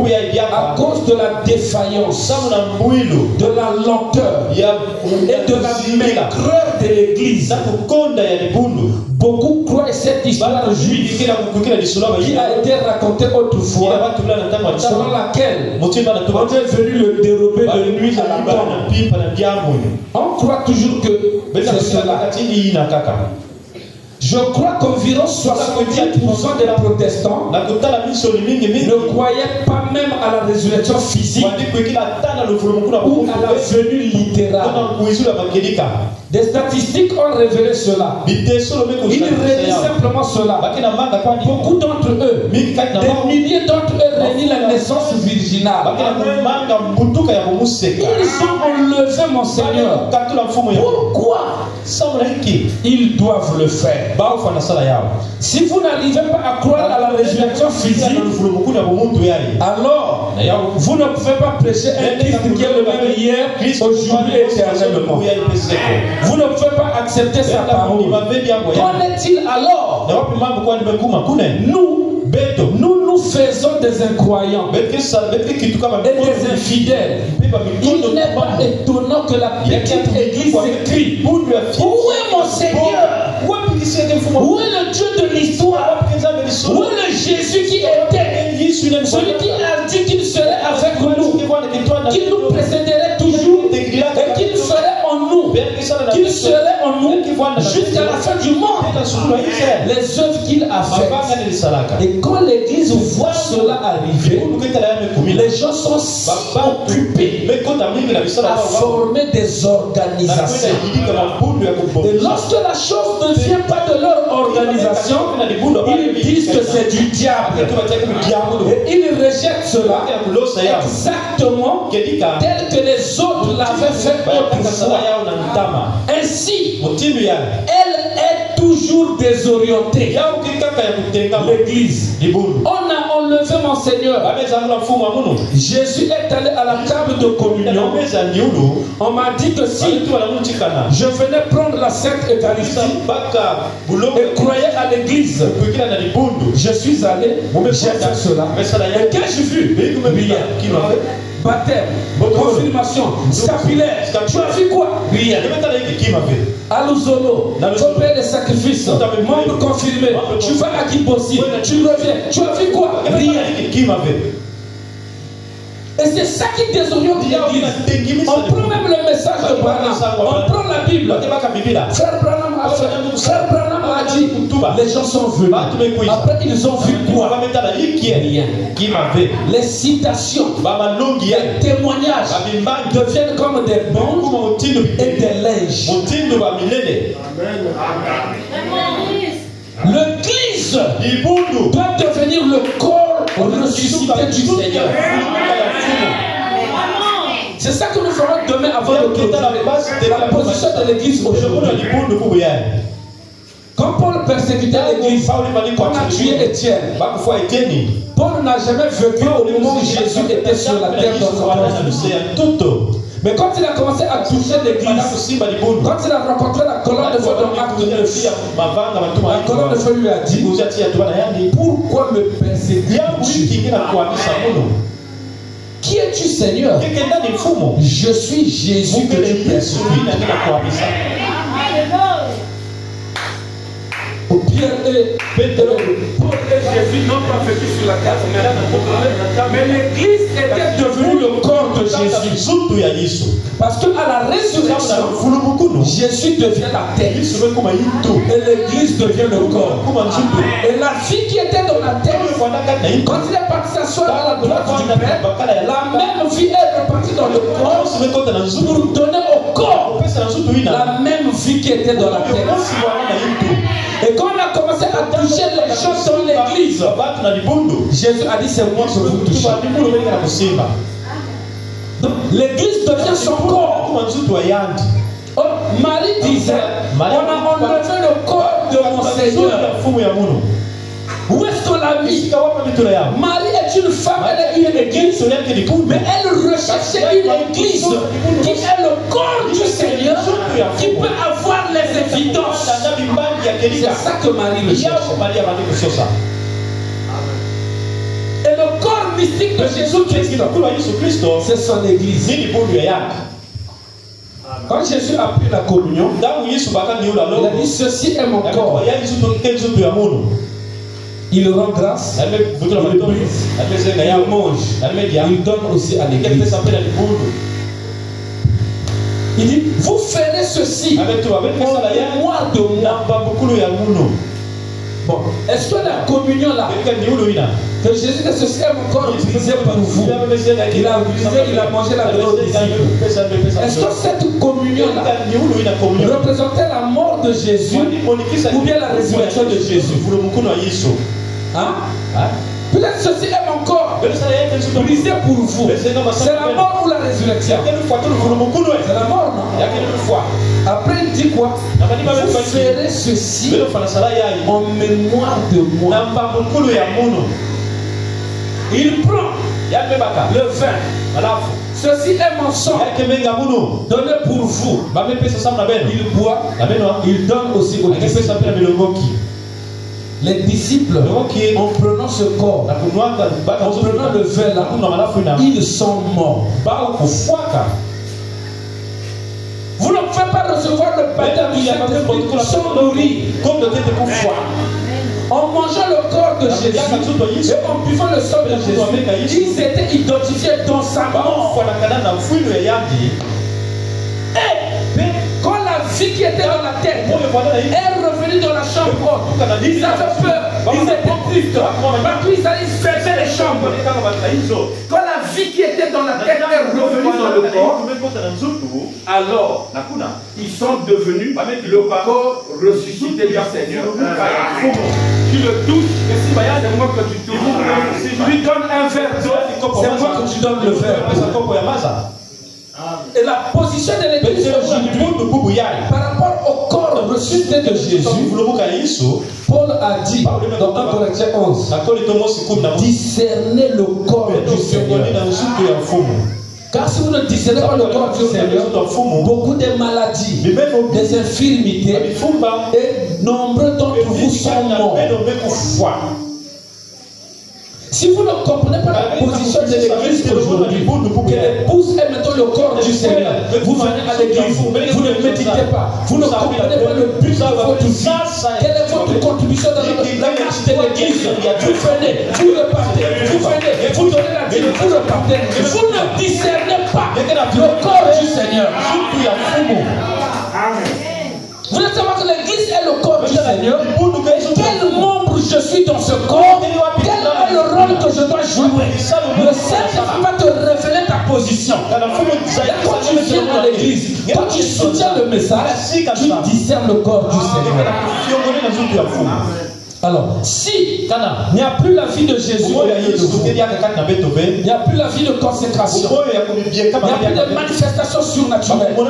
à cause de la défaillance, de la lenteur et de la maigreur de l'église, beaucoup croient cette histoire juive qui a été racontée autrefois, selon laquelle on est venu le dérober de nuit à la tombe. On croit toujours que c'est cela. Je crois qu'environ 70% des protestants ne croyaient pas même à la résurrection physique ou à la venue littérale. Des statistiques ont révélé cela. Ils révèlent simplement cela. Beaucoup d'entre eux, des milliers d'entre eux réunissent la naissance virginale. Ils ont enlevé mon Seigneur. Pourquoi? Ils doivent le faire. Si vous n'arrivez pas à croire à la résurrection physique, alors vous ne pouvez pas prêcher un Christ qui est le même hier, aujourd'hui et éternellement. Vous ne pouvez pas accepter sa parole. Qu'en est-il alors? Nous faisons des incroyants et des infidèles. Il n'est pas étonnant que la petite église s'écrie: où est mon Seigneur? Où est le Dieu de l'histoire? Où est le Jésus qui était? Celui qui a dit qu'il serait avec nous, qu'il nous précéderait toujours et qu'il serait en nous, jusqu'à la fin du monde. Les œuvres qu'il a faites. Et quand l'église voit cela arriver, Les gens sont si occupés à former des organisations. Et lorsque la chose ne vient pas de leur organisation, ils disent que c'est du diable. Et ils rejettent cela exactement tel que les autres l'avaient fait autrefois. Ainsi, elle est toujours désorientée. L'église. On a enlevé mon Seigneur. Jésus est allé à la table de communion. On m'a dit que si je venais prendre la Sainte Eucharistie et croyais à l'église, je suis allé, j'ai fait cela. Et qu'ai-je vu? Rien. Baptême, confirmation, scapulaire. Tu as vu quoi? Rien. Aluzolo, tu payer des sacrifices, membre confirmé, tu vas à Kibossi, tu reviens. Tu as vu quoi? Rien. Et c'est ça qui désoriente l'église. On prend même le message de Branham, on prend la Bible. Frère Branham a fait, Frère Branham a dit, les gens sont venus. Après ils ont vu quoi? Rien. Les citations, les témoignages deviennent comme des bandes et des linges. L'église doit devenir le corps ressuscité du Seigneur. C'est ça que nous ferons demain avant de clôturer la position de l'église aujourd'hui. Quand Paul persécutait l'église, on a tué Étienne. Paul n'a jamais vécu au moment où Jésus était sur la terre dans son. Mais quand il a commencé à toucher l'église, quand il a rencontré la colonne de feu dans Acte 9, la colonne de feu lui a dit, pourquoi me persécutes-tu? Qui es-tu, Seigneur? Je suis Jésus que tu persécutes. Pierre et Pétrole, Paul et Jésus n'ont pas vécu sur la terre, mais l'église était devenue le corps de Jésus. Parce qu'à la résurrection, Jésus devient la tête et l'église devient le corps. Et la vie qui était dans la tête, quand il est parti s'asseoir à la droite du Père, la même vie est repartie dans le corps pour donner au corps la même vie qui était dans la tête. Et quand on a commencé à toucher les gens dans l'église, Jésus a dit c'est moi que vous touchez. Donc l'église devient son corps. Oh, Marie disait, on a enlevé le corps de mon Seigneur. Où est-ce qu'on l'a mis? Marie est une femme, elle est une église, mais elle recherchait une église qui est le corps du Seigneur, qui peut avoir les évidences. C'est ça que Marie recherchait. Et le corps mystique de Jésus-Christ, c'est son église. Quand Jésus a pris la communion, il a dit ceci est mon corps. Il rend grâce, il brise, il mange, il donne aussi à l'église. Il dit, vous ferez ceci en mémoire de moi. Bon, est-ce que la communion là, que Jésus dit ceci est mon corps brisé pour vous, il a brisé, il a mangé la glande des disciples. Est-ce que cette communion là représentait la mort de Jésus ou bien la résurrection de Jésus? Hein? Peut-être ceci est mon corps brisé pour vous. C'est la mort ou la résurrection? C'est la mort, non? Après il dit quoi? Vous ferez ceci en mémoire de moi. Il prend le vin. Ceci est mon sang donné pour vous. Il boit. Il donne aussi aux disciples. Les disciples, en prenant ce corps, en prenant le vin là, ils sont morts. Vous ne pouvez pas recevoir le baptême du Saint-Esprit sans nourrir. En mangeant le corps de Jésus et en buvant le sang de Jésus, ils étaient identifiés dans sa mort. Et quand la vie qui était dans la tête est revenue dans la chambre haute, ils avaient peur, ils étaient tristes. Parce qu'ils allaient fermer les chambres. Quand la vie qui était dans la tête est revenue dans le corps, alors ils sont devenus le corps ressuscité du Seigneur. Tu le touches, c'est moi que tu touches. Si tu lui donnes un verre d'eau, c'est moi que tu donnes le verre. Et la position de l'église aujourd'hui, par rapport au corps ressuscité de Jésus, Paul a dit dans 1 Corinthiens 11, discernez le corps du Seigneur. Car si vous ne discernez pas le corps du Seigneur, beaucoup de maladies, des infirmités et nombreux d'entre vous sont morts. Si vous ne comprenez pas la position de l'église aujourd'hui, que l'épouse est maintenant le corps du Seigneur, vous venez à l'église, vous ne méditez pas, vous ne comprenez pas le but de votre vie, quelle est votre contribution dans la marche de l'église, vous venez, vous repartez, vous venez, vous donnez la vie, vous repartez, vous ne discernez pas le corps du Seigneur. Vous devez savoir que l'église est le corps du Seigneur. Quel membre je suis dans ce corps? Quel est le rôle que je dois jouer? Le Seigneur va te révéler ta position. Quand tu viens dans l'église, quand tu soutiens le message, tu discernes le corps du Seigneur. Alors, si il n'y a plus la vie de Jésus, il n'y a plus la vie de consécration, il n'y a plus de manifestations surnaturelles, il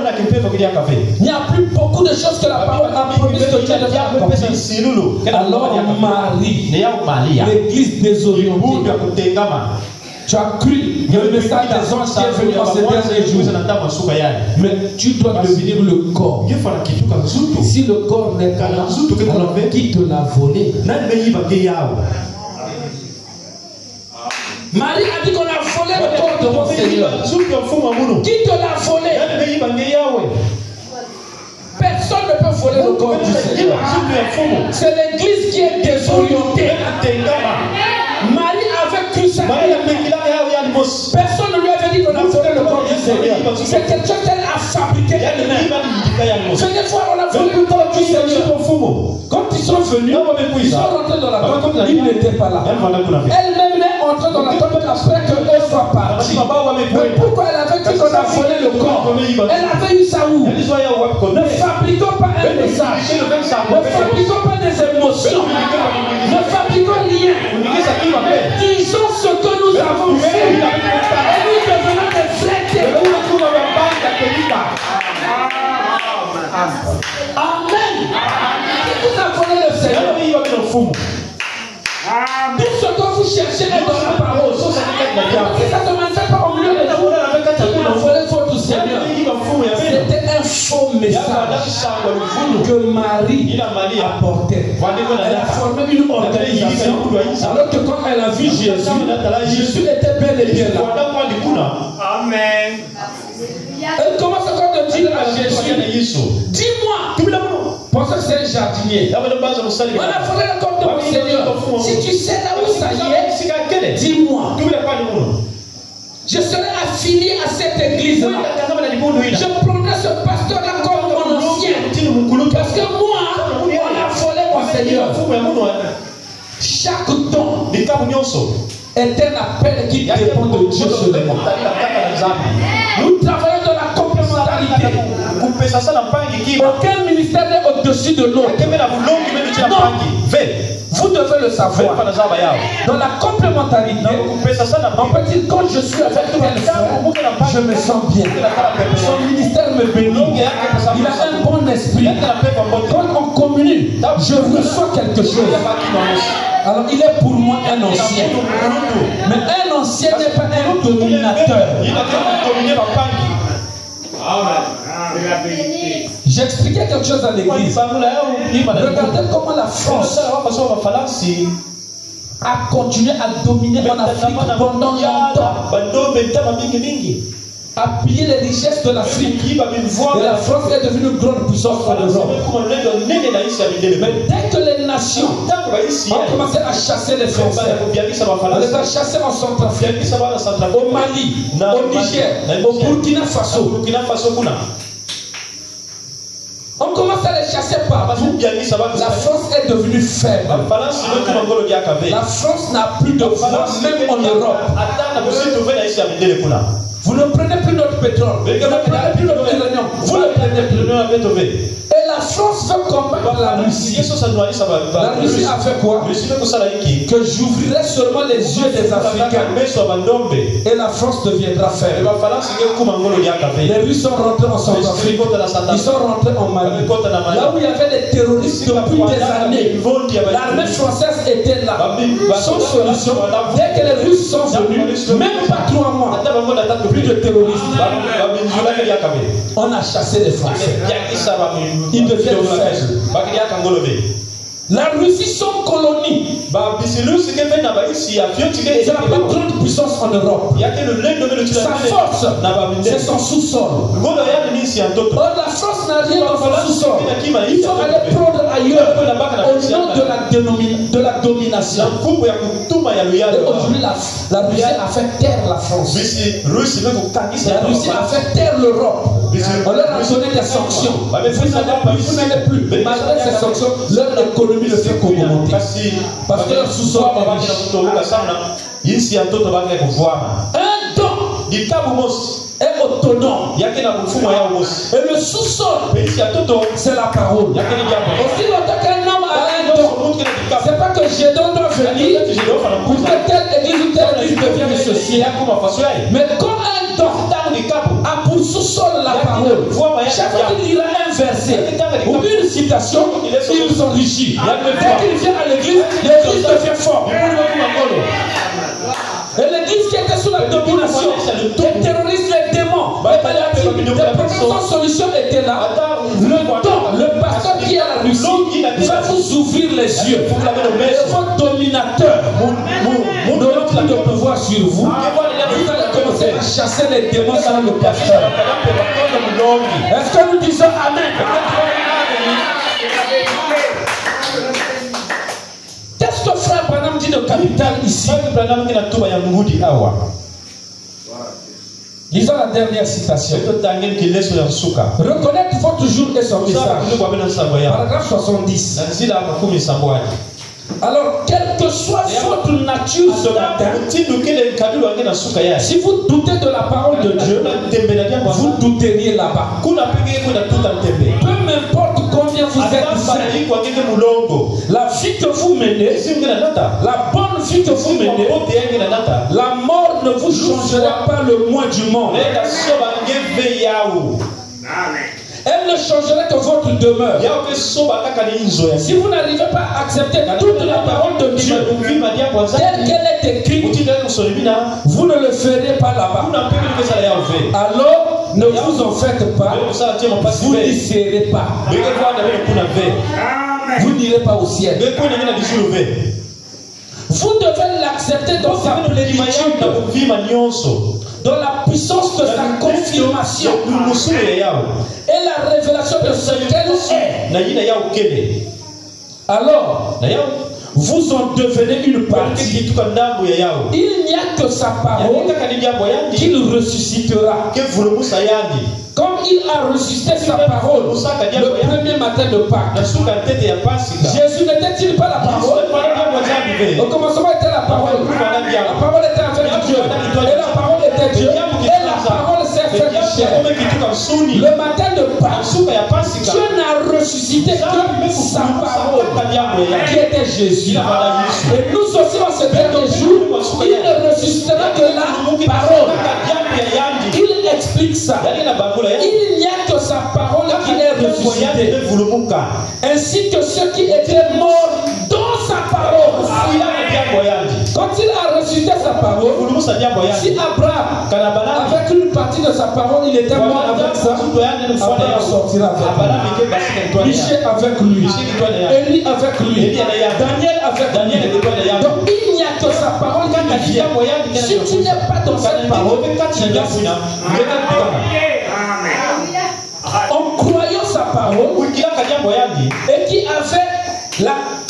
n'y a plus beaucoup de choses que la parole a promis que Dieu devait accomplir. Alors, Marie, l'église désorientée, tu as cru le message des anges qui est venu en ces derniers jours. Mais tu dois devenir le corps. Si le corps n'est pas là, alors qui te l'a volé? Marie a dit qu'on a volé le corps de mon Seigneur. Qui te l'a volé? Personne ne peut voler le corps du Seigneur. C'est l'église qui est désorientée. Marie avait cru ça. Personne ne lui avait dit qu'on a volé le corps du Seigneur. C'est quelque chose qu'elle a fabriqué elle-même. C'est des fois on a volé le corps du Seigneur. Quand ils sont venus, ils sont rentrés dans la tombe, ils n'étaient pas là. Elle-même est entrée dans la tombe après qu'elle soit partie. Mais pourquoi elle avait cru qu'on a volé le corps? Elle avait eu ça où? Ne fabriquons pas un message. Ne fabriquons pas des émotions. Ne fabriquons rien. Disons ce que nous avons fait. Et nous devenons des vrais témoins. Amen. Si vous avez le Seigneur, tout ce que vous cherchez est dans la parole. Si ça ne se manifeste pas au milieu de vous, vous avez volé votre Seigneur. C'était un faux message que Marie apportait. Elle a formé une organisation. Alors que quand elle a vu Jésus, Jésus était bel et bien là. Amen. Elle commence encore de dire à Jésus, dis-moi, parce que c'est un jardinier. On a volé le corps de mon Seigneur. Si tu sais là où ça y est, dis-moi. Je serai affilié à cette église. Je prendrai ce pasteur-là comme mon ancien. Parce que moi, on a volé mon Seigneur. Chaque don est un appel qui dépend de Dieu seulement. Nous travaillons dans la complémentarité. Aucun ministère n'est au-dessus de l'autre. Non. Vous devez le savoir. Dans la complémentarité, on peut dire quand je suis avec tel frère, je me sens bien. Son ministère me bénit. Il a un bon esprit. Quand on communie, je reçois quelque chose. Alors il est pour moi un ancien. Mais un ancien n'est pas un dominateur. J'expliquais quelque chose à l'église. Regardez comment la France a continué à dominer en Afrique pendant longtemps. A pillé les richesses de l'Afrique. Et la France est devenue une grande puissance en Europe. Mais dès que les nations ont commencé à chasser les Français, on les a chassés en Centrafrique, au Mali, au Niger, au Burkina Faso. On commence à les chassé partout, la France est devenue faible. La France n'a plus de voix, même en Europe. Vous ne prenez plus notre pétrole, vous ne prenez plus notre uranium, vous ne prenez plus. Et la France veut combattre la Russie. La Russie a fait quoi? Que j'ouvrirai seulement les yeux des Africains et la France deviendra faible. Les Russes sont rentrés en Centrafrique, ils sont rentrés en Mali. Là où il y avait des terroristes depuis des années, l'armée française était là. Sans solution, dès que les Russes sont venus, même pas 3 mois, plus de terroristes. On a chassé les Français. Ils deviennent faibles. La Russie, son colonie, c'est la plus grande puissance en Europe. Sa force, c'est son sous-sol. Or, la France n'a rien dans son sous-sol. Il faut aller prendre ailleurs au nom de la domination. Et aujourd'hui, la Russie a fait taire la France. La Russie a fait taire l'Europe. On leur a donné des sanctions. Vous n'allez plus. Malgré ces sanctions, leur économie ne fait qu'augmenter. Parce que leur sous-sol est riche. Un don est autonome. Et le sous-sol, c'est la parole. Aussi longtemps qu'un homme a un don, c'est pas que Gédéon doit venir pour que telle église ou telle église devienne ceci. Mais comme un don a pour sous-sol la parole, chaque fois qu'il lira un verset ou une citation, il s'enrichit. Dès qu'il vient à l'église, l'église devient forte. Et l'église qui était sous la domination, les terroristes, les démons, les propositions solutions étaient là. Le pasteur qui est à la Russie va vous ouvrir les yeux. Et votre dominateur n'aura plus de pouvoir sur vous. Vous allez commencer à chasser les démons dans le pasteur. Est-ce que nous disons Amen? Qu'est-ce que frère Branham dit de capital ici? Lisons la dernière citation. Reconnaître votre jour et son message. Paragraphe 70. Alors, quelle que soit votre nature ce matin, si vous doutez de la parole de Dieu, vous douteriez là-bas. Peu m'importe combien vous êtes saint, la vie que vous menez, la bonne vie que vous menez, la mort ne vous changera pas le moins du monde. Elle ne changerait que votre demeure. Si vous n'arrivez pas à accepter toute la parole de Dieu telle qu'elle est écrite, vous ne le ferez pas là-bas. Alors, ne vous en faites pas. Vous n'y serez pas. Vous n'irez pas au ciel. Vous devez l'accepter dans sa plénitude, dans la puissance de sa confirmation et la révélation de ce qu'elle est. Alors, vous en devenez une partie. Il n'y a que sa parole qu'il ressuscitera. Comme il a ressuscité sa parole le premier matin de Pâques. Jésus n'était-il pas la parole? Au commencement était la parole. La parole était avec Dieu. Et la parole était Dieu. Et la parole s'est faite chair. Le matin de Pâques, Dieu n'a ressuscité que sa parole, qui était Jésus. Et nous aussi, en ce dernier jour, il ne ressuscitera que la parole. Il explique ça. Il n'y a que sa parole qui est ressuscitée. Ainsi que ceux qui étaient morts dans sa parole. Quand il a ressuscité sa parole, si Abraham, avec une partie de sa parole, il était mort avec ça, Abraham sortira avec lui. Michel avec lui. Élie avec lui. Daniel avec lui. Donc il n'y a que sa parole qui vient. Si tu n'es pas dans cette parole, tu n'es pas. En croyant sa parole et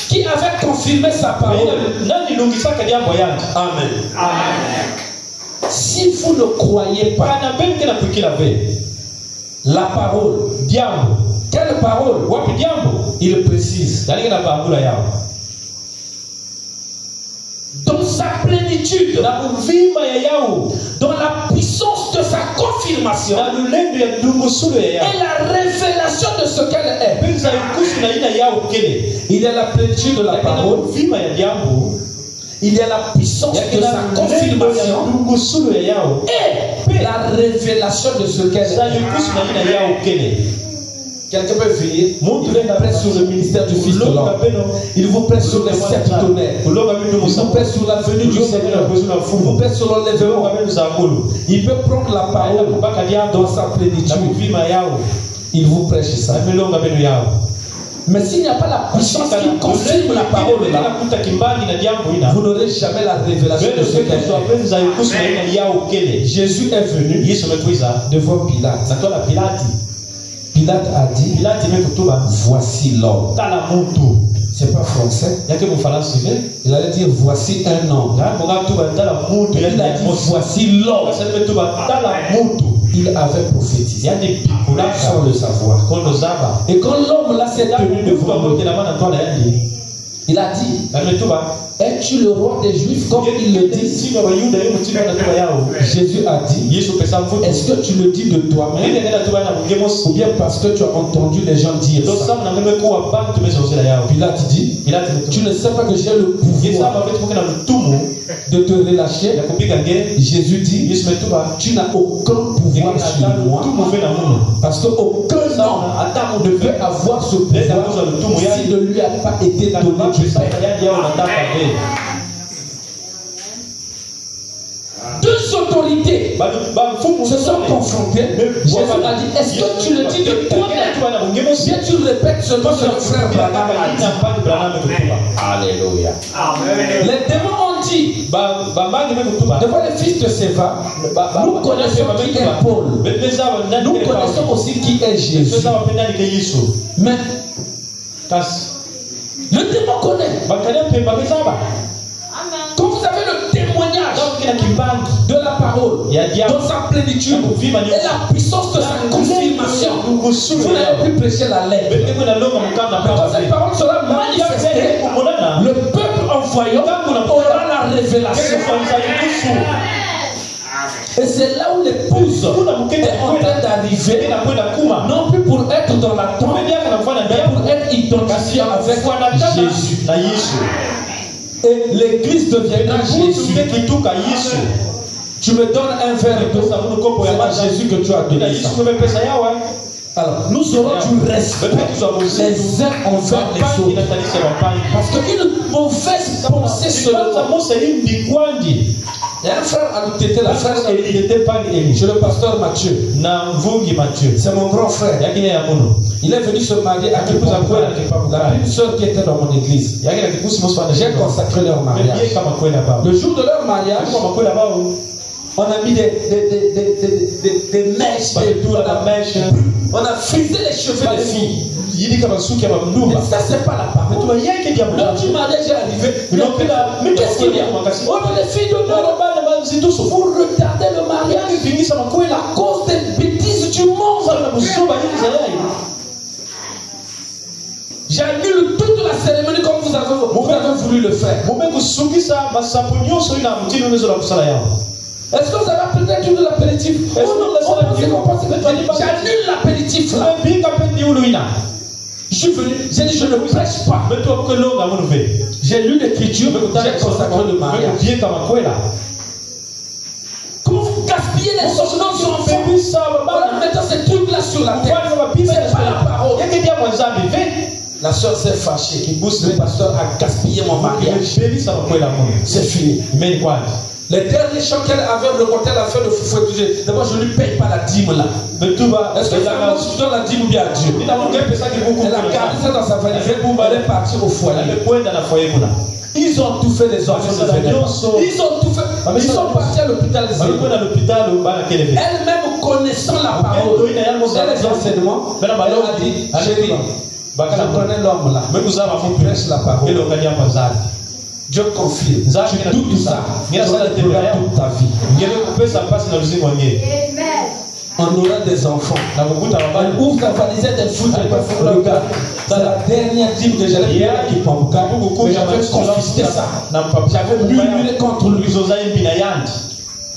qui avait confirmé sa parole. Amen. Si vous ne croyez pas la parole, quelle quelle parole? Il précise. Dans sa plénitude, dans la puissance de sa confirmation et la révélation de ce qu'elle est. Il y a la plénitude de la parole, il y a la puissance de sa confirmation et la révélation de ce qu'elle est. Quelqu'un peut veiller. Il vous prête sur le ministère du Fils de l'homme. Il vous prête sur les sept tonnerres. Il vous prête sur la venue du Seigneur. Il vous prête sur l'enlèvement. Il peut prendre la parole dans sa plénitude. Il vous prêche ça. Mais s'il n'y a pas la puissance qui confirme la parole là, vous n'aurez jamais la révélation de ce qu'elle est. Jésus est venu devant Pilate. Pilate a dit, voici l'homme. C'est pas français. Il allait dire voici un homme. Il a dit voici l'homme. Il avait prophétisé sans le savoir. Et quand l'homme là s'est tenu devant lui, il a dit, es-tu le roi des Juifs comme il le dit? Jésus a dit, est-ce que tu le dis de toi-même ou bien parce que tu as entendu les gens dire ça? Pilate dit, tu ne sais pas que j'ai le pouvoir de te relâcher? Jésus dit, tu n'as aucun pouvoir sur moi parce qu'aucun homme ne peut avoir ce pouvoir s'il ne lui a pas été donné du Père. Deux autorités se sont confrontées. Jésus a dit, est-ce que tu le dis de toi-même? Bien tu le répètes seulement sur le frère Branham a dit. Alléluia. Les démons ont dit devant les fils de Séva, nous connaissons qui est Paul. Nous connaissons aussi qui est Jésus. Mais le démon connaît. Quand vous avez le témoignage de la parole dans sa plénitude et la puissance de sa confirmation, vous n'allez plus prêcher la lettre. Quand cette parole sera manifestée, le peuple envoyant aura la révélation. Et c'est là où l'épouse est en train d'arriver, non plus pour être dans la tombe, mais pour être identifiée avec Jésus. Et l'église deviendra Jésus. Tu me donnes un verre d'eau, c'est à Jésus que tu as donné ça. Alors, nous aurons du respect les uns envers les autres. Parce qu'une mauvaise pensée seulement. Il y a un frère à nous têter, la frère Élie. Je le pasteur Mathieu. C'est mon grand frère. Il est venu se marier à une soeur qui était dans mon église. J'ai consacré leur mariage. Le jour de leur mariage, on a mis des mèches partout, on a frisé les cheveux des filles. Et ça, c'est pas la parole. Lors du mariage est arrivé, mais qu'est-ce qu'il y a? Oh, mais les filles de vous retardez le mariage à cause des bêtises du monde. J'annule toute la cérémonie comme vous avez voulu le faire. Est-ce que vous avez peut-être eu de l'apéritif? J'annule l'apéritif là. Je suis venu, j'ai dit je ne prêche pas. J'ai lu l'écriture, j'ai consacré le mariage. Comment vous gaspillez les ordonnances sur enfants? En mettant ces trucs-là sur la tête. C'est pas la parole. La soeur s'est fâchée. Le pasteur a gaspillé mon mariage. C'est fini. Les derniers chants qu'elle avait remonté à la fin de Foufoué, d'abord je ne lui paye pas la dîme là. Est-ce que je donne la dîme bien à Dieu? Elle a gardé ça dans sa valise pour aller partir au foyer. Ils ont tout fait, les enfants ne venaient pas. Ils ont tout fait. Ils sont partis à l'hôpital. Elle-même connaissant la parole et les enseignements, elle a dit, chérie, je connais l'homme là. Qui prêche la parole. Dieu confirme. Tu doutes ça. Tu doutes toute ta vie. On aura des enfants. On ouvre la valise des foot. Regarde, c'est la dernière dîme que j'allais payer à Kipambuka. Mais j'avais confisqué ça. J'avais murmuré contre lui.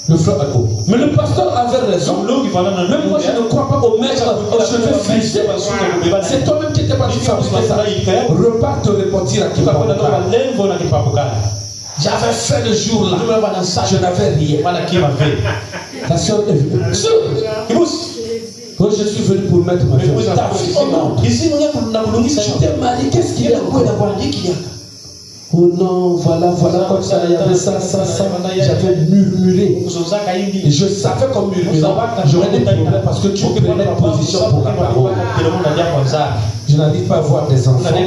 Le frère Ako. Mais le pasteur avait raison. Même moi, je ne crois pas au maître. Je vais friser. C'est toi-même qui étais parti fabriquer ça. Repars te repentir à Kipambuka. J'avais fait le jour-là. Je n'avais rien. Ta soeur est venue. Quand je suis venu pour mettre ma fille, ta fille, oh non. Tu t'es marié, qu'est-ce qu'il y a? Oh non, voilà, comme ça, il y avait ça. J'avais murmuré. Et je savais qu'on murmurait. J'aurais des problèmes parce que tu prenais position pour la parole. Je n'arrive pas à voir des enfants. J'ai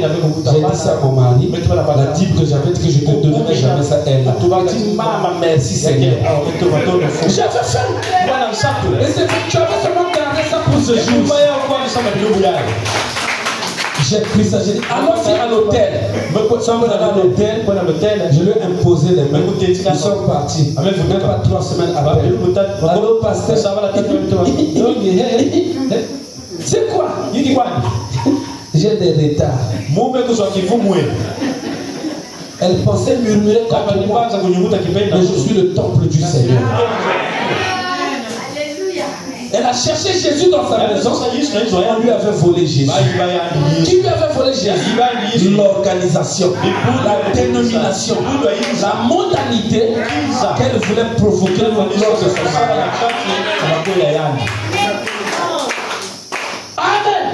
dit ça à mon mari. La dîme que j'avais dit que je te donnerais jamais ça, elle. Tu vas dire, maman, merci Seigneur. J'avais fait. Et c'est que tu avais seulement gardé ça pour ce jour. J'ai pris ça, j'ai dit, allons-y à l'hôtel. Je lui ai imposé les mains. Ils sont partis. Même pas 3 semaines après. Allô, pasteur, ça va la tête. C'est quoi? J'ai des retards. Elle pensait murmurer comme moi. Mais je suis le temple du Seigneur. Elle a cherché Jésus dans sa maison. On lui avait volé Jésus. Qui lui avait volé Jésus? L'organisation, la dénomination, la mondanité qu'elle voulait provoquer lors de son Amen.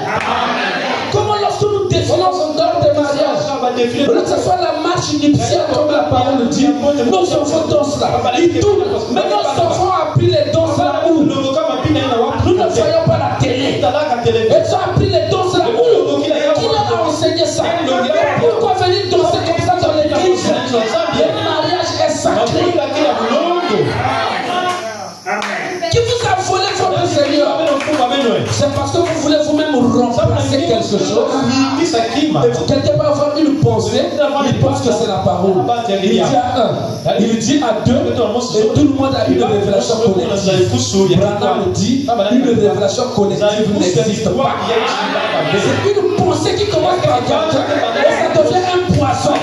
Comment lorsque nous défendons son dehors des mariages, que ce soit la marche nuptiale comme la parole dit, nos enfants dansent là. Ils tournent. Mais nos enfants ont appris les danses là où nous ne voyons pas la télé. Ils ont appris les danses là où qui leur a enseigné ça. Pourquoi venir danser comme ça dans l'église? Le mariage est sacré. Qui vous a volé votre Seigneur? C'est parce que vous voulez vous-même remplacer quelque chose. Quelqu'un va avoir une pensée, il pense que c'est la parole. Il dit à un, il dit à deux, et tout le monde a une révélation collective. Branham dit, une révélation collective n'existe pas. C'est une pensée qui commence par quelqu'un, et ça devient un poisson.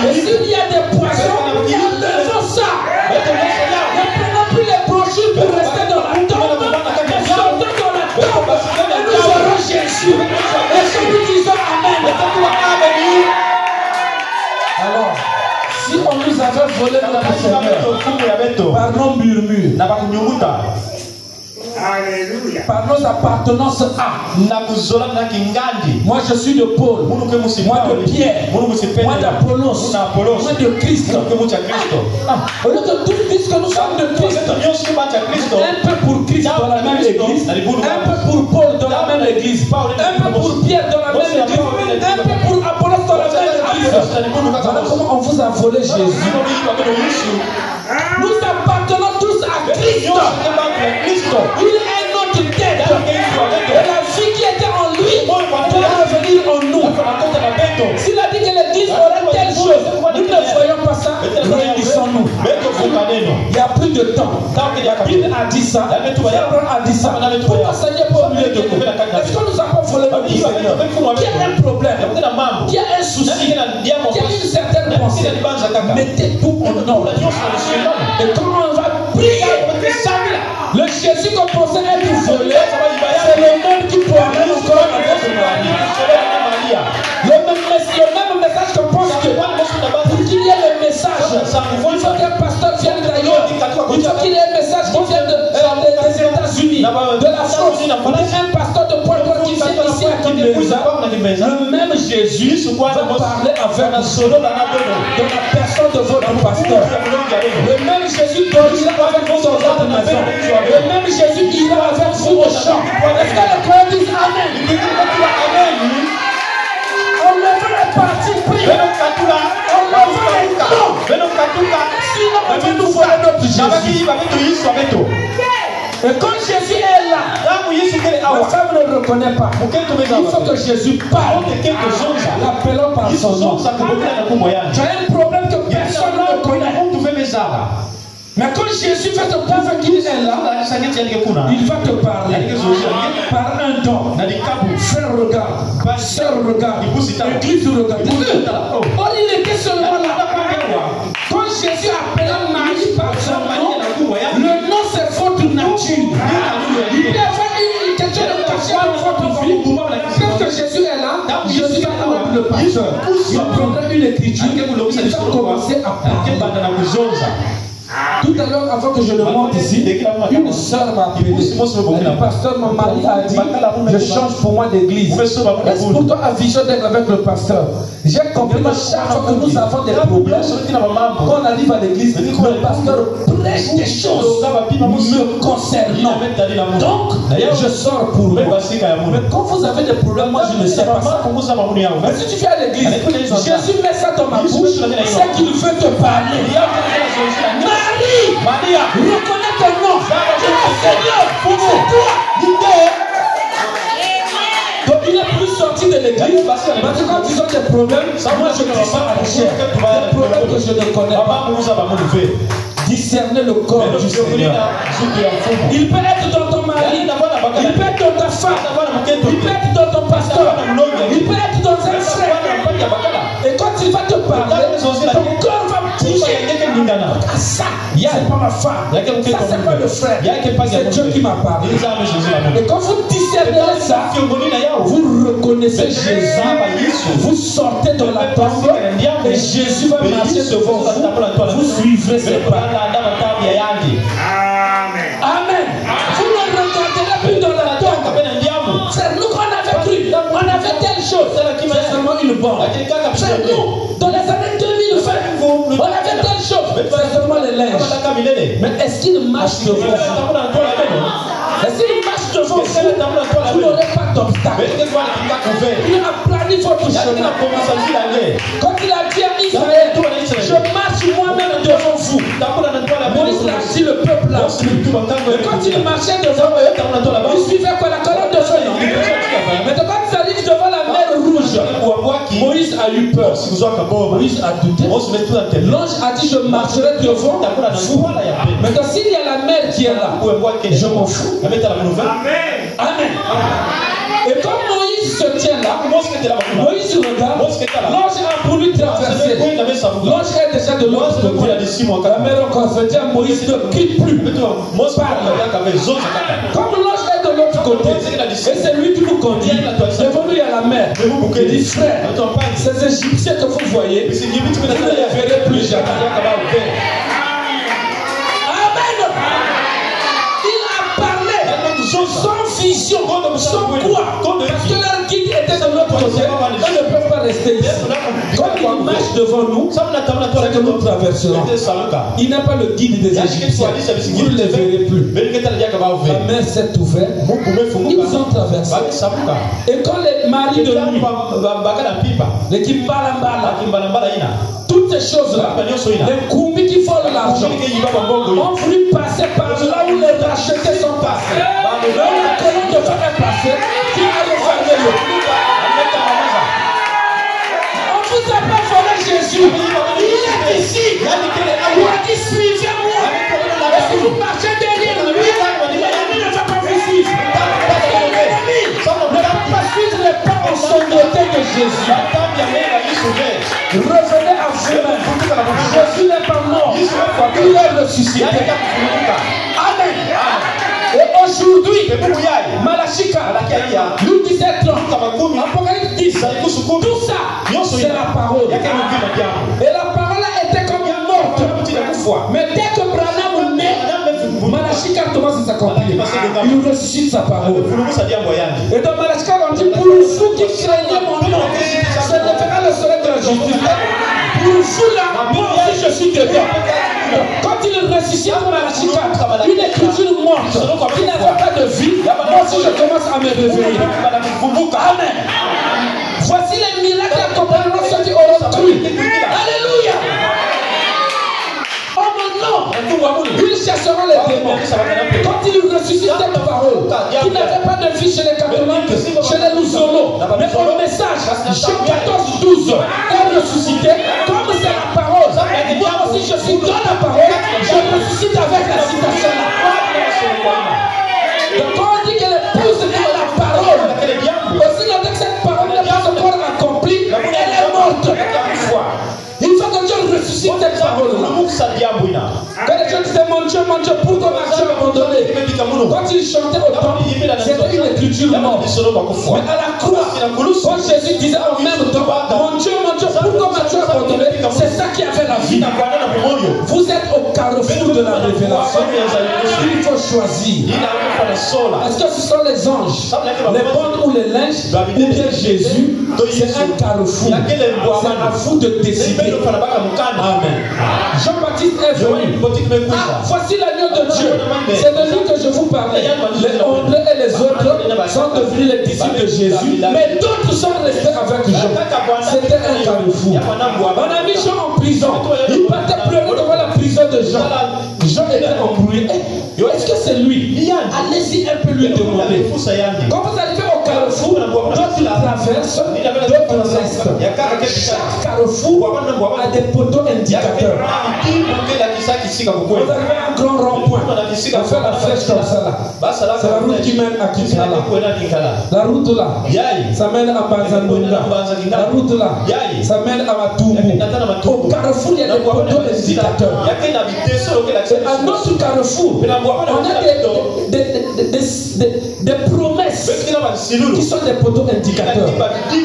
Et s'il y a des poissons, enlevons ça. Ne prenons plus les brochures pour rester dans la tombe. Sortons dans la tombe. Et nous aurons Jésus. Et si nous disons Amen. Alors, si on nous avait volé notre Seigneur par nos murmures, par nos appartenances à moi je suis de Paul, moi de Pierre, moi d'Apollos, moi de Christ. Au lieu que tous disent que nous sommes de Christ, un peu pour Christ dans la même église, un peu pour Paul dans la même église, un peu pour Pierre dans la même église, un peu pour Apollos dans la même église. Voilà comment on vous a volé Jésus. Nous appartenons tous à Christ. Il est notre tête. Et la vie qui était en lui doit revenir en nous. S'il a dit que l'église aurait telle chose, nous ne voyons pas ça, réunissons-nous. Il n'y a plus de temps. Bible a dit ça. Abraham a dit ça. Pourquoi Seigneur pas au milieu de nous? Est-ce que nous avons volé notre Seigneur? Il y a un problème. Il y a un souci. Il y a une certaine pensée. Mettez tout au nom. Et comment on va prier? Le Jésus qu'on pensait être volé, c'est le même qui peut amener encore avec Marie. Le même message qu'on pense que pour qu'il y ait le message, il faut qu'un pasteur vienne d'ailleurs. Il faut qu'il y ait un message qui vienne des États-Unis, de la France. On a un pasteur de Pointe qui vient ici à Kinshasa. Le même Jésus va parler avec nous dans la personne de votre pasteur. Le même Jésus ira avec vous dans votre maison. Le même Jésus ira avec vous au champ. Est-ce que le croyant dit Amen? On lève les parties prises. On lève les noms. Sinon on va nous voler notre Jésus. Et quand Jésus est là, la femme ne le reconnaît pas. Il faut que Jésus parle. L'appelons par son nom. Tu as un problème que personne ne connaît. Mais quand Jésus va te prouver qu'il est là, il va te parler par un don. Frère, regarde. Sœur, regarde. Église, regarde. Oh, il était seulement là. Quand Jésus appela Marie par son nom, le nom c'est votre nature. Il y avait quelque chose de caché dans votre vie. Quand Jésus est là, Jésus va avoir le pasteur. Il prendra une écriture. Il va commencer à parler. Tout à l'heure, avant que je le monte ici, une soeur m'a appelé. Le pasteur, mon mari a dit, je change pour moi d'église. Est-ce pour toi la vision d'être avec le pasteur? J'ai compris que chaque fois que nous avons des problèmes, quand on arrive à l'église, le pasteur prêche des choses me concernant. Donc, je sors pour moi. Mais quand vous avez des problèmes, moi je ne sais pas ça. Mais si tu viens à l'église, Jésus met ça dans ma bouche, c'est qu'il veut te parler. Marie, reconnais ton nom. Seigneur, c'est toi. Donc il est plus sorti de l'église parce que quand ils ont des problèmes, moi je ne suis pas à la chair. Des problèmes que je ne connais pas. Discerner le corps du Seigneur. Il peut être dans ton mari, il peut être dans ta femme, il peut être dans ton pasteur, il peut être dans un frère. Et quand il va te parler, ton corps va bouger. Ah, ça, c'est pas ma femme, ça c'est pas le frère, c'est Dieu qui m'a parlé. Et quand vous discernez ça, vous reconnaissez Jésus, vous sortez de la tombe et Jésus va marcher devant vous, vous suivrez ses pas. Amen. Vous ne regarderez plus dans la tombe. C'est nous qu'on avait cru, on avait telle chose, c'est seulement une bombe. C'est nous, dans les années 2020, on avait telle chose, c'est seulement les linges. Mais est-ce qu'il marche devant vous? Est-ce qu'il marche devant vous? Vous n'aurez pas d'obstacle. Il a plané votre chemin. Quand il a dit à Israël, je marche moi-même devant vous. Moïse l'a dit, le peuple l'a suivi. Quand il marchait devant eux, il suivait quoi? La colonne de feu. Mais quand il arrive devant la mer rouge, Moïse a eu peur. Moïse a douté. L'ange a dit, je marcherai devant vous. Maintenant, s'il y a la mer qui est là, je m'en fous. Amen. Et comme Moïse se tient là, Moïse regarde, l'ange a voulu traverser. L'ange est déjà de l'autre côté. Mais donc on se dit à Moïse, ne quitte plus. Comme l'ange est de l'autre côté, et c'est lui qui nous conduit, devant nous il y a la mer. Il dit, frère, ces Égyptiens que vous voyez, vous ne les verrez plus jamais. Sans vision, sans quoi? Parce que leur guide était de l'autre côté, ils ne peuvent pas rester ici. Quand ils marchent devant nous, c'est que nous traverserons. Il n'est pas le guide des Égyptiens, vous ne les verrez plus. La mer s'est ouverte, ils ont traversé. Et quand les maris de nuit, les Kimbalambala, toutes ces choses-là, les Koumi qui volent l'argent, ont voulu passer par là où les rachetés sont passés. Là où la colonne de feu est passée, qui a refermé le coup. On ne vous a pas volé Jésus. Il est ici. Il a dit suivez-moi. Et si vous marchez derrière lui, l'ennemi ne va pas vous suivre. Parce que l'ennemi ne va pas suivre les pas en sangloté de Jésus. Revenez à vous-même. Jésus n'est pas mort. Il est ressuscité. Amen. Et aujourd'hui, Malachie 4, Luc 17, Apocalypse 10, tout ça, c'est la parole. Et la parole était comme morte. Mais dès que Branham naît, Malachie 4 commence à s'accomplir. Il ressuscite sa parole. Et dans Malachie 4, on dit, pour vous qui craignez mon nom, ce ne fera le soleil de la justice. Pour vous là, moi aussi je suis dedans. Quand il ressuscite Malachie 4, une écriture morte qui n'avait pas de vie, moi aussi je commence à me réveiller. Amen. Voici les miracles qui accompagneront ceux qui auront cru. Alléluia. Oh mon nom, ils chasseront les démons. Quand il ressuscite cette parole, qui n'avait pas de vie chez les catholiques, chez les musulmans, mais pour le message, Jean 14, 12, est ressuscité, comme c'est la parole. Moi aussi je suis dans la parole, je ressuscite Donc quand on dit que l'épouse est la parole, aussi longtemps que cette parole n'est pas encore accomplie, elle est morte. Il faut que Dieu ressuscite cette parole. Quand les gens disaient mon Dieu, pourquoi m'as-tu abandonné? Quand ils chantaient au temple, c'était une écriture morte. Mais à la croix, quand Jésus disait en même temps, mon Dieu, pourquoi m'as-tu abandonné? C'est ça qui a fait la vie. Vous êtes au carrefour de la révélation. Il faut choisir. Est-ce que ce sont les anges, les bonnes ou les linges, ou bien Jésus? C'est un carrefour. C'est à vous de décider. Amen. Jean-Baptiste est venu. Voici l'agneau de Dieu. C'est de lui que je vous parlais. Les Anglais et les autres sont devenus les disciples de Jésus, mais d'autres sont restés avec Jean. C'était un carrefour. On a mis Jean en prison. Il partait pleurer devant la prison de Jean. Jean était embrouillé. Est-ce que c'est lui? Allez-y un peu lui demander. Quand vous arrivez au carrefour, d'autres traversent, d'autres restent. Chaque carrefour a des poteaux indicateurs. Vous arrivez à un grand rond-point. On fait la flèche comme ça là. C'est la route qui mène à Kikala. La route là, ça mène à Bazangonga. La route là, ça mène à Matumbu. Au carrefour, il y a des poteaux indicateurs. À notre carrefour, on a des promesses qui sont des poteaux indicateurs.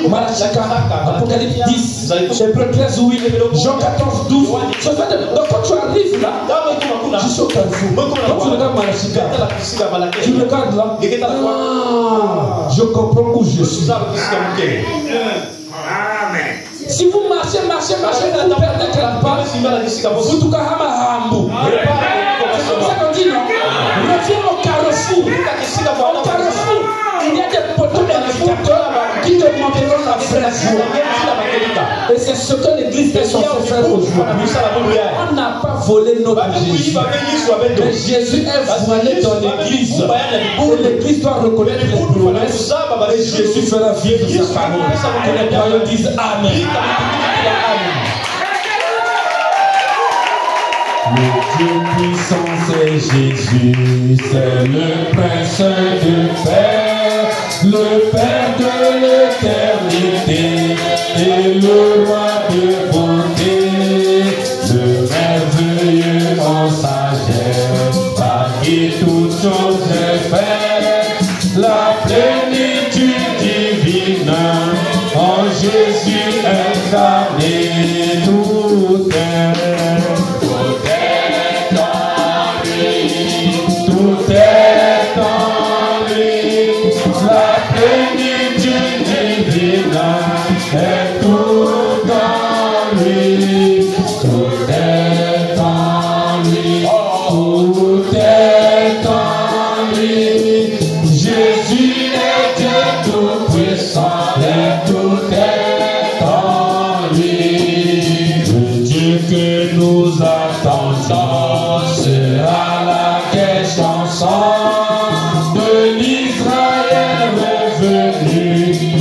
Malachaka, Apocalypse 10, Hébreux 13, oui, Jean 14, 12. Donc quand tu arrives là, tu suis au carrefour. Quand tu regardes Malachaka, tu regardes là, je comprends où je suis. Si vous marchez, vous perdez quelque part, vous tout c'est comme ça qu'on dit non. Reviens au carrefour. Au carrefour, il y a des poteaux indicateurs qui te montreront la vraie voie. Et c'est ce que l'église est censée faire aujourd'hui. On n'a pas volé notre Jésus. Mais Jésus est voilé dans l'église. Et l'église doit reconnaître les promesses. Et Jésus fera vivre sa parole. Que les croyants disent Amen. Le Dieu puissant c'est Jésus, c'est le Prince de Père, le Père de l'éternité et le Roi de beauté, le merveilleux en sagesse, par qui toutes choses est faite, la plénitude divine en Jésus incarné, tout est. Tout est en lui, la plénitude divine est tout en lui, tout est en lui, tout est en lui. Jésus est Dieu tout-puissant et tout est en lui. Le Dieu que nous attendons sera la chanson de l'Israël revenu,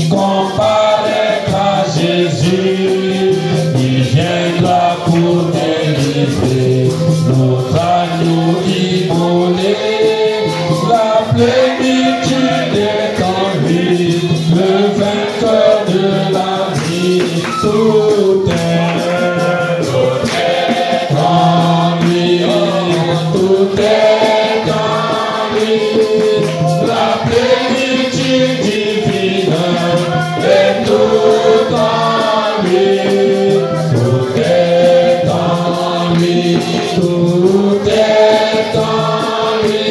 comparaîtra Jésus, il viendra pour délivrer notre agneau immolé, la plénitude est en lui, le vainqueur de la vie, tout est en lui, tout est en lui, la plénitude divine est tout en lui, tout est en lui, tout est en lui.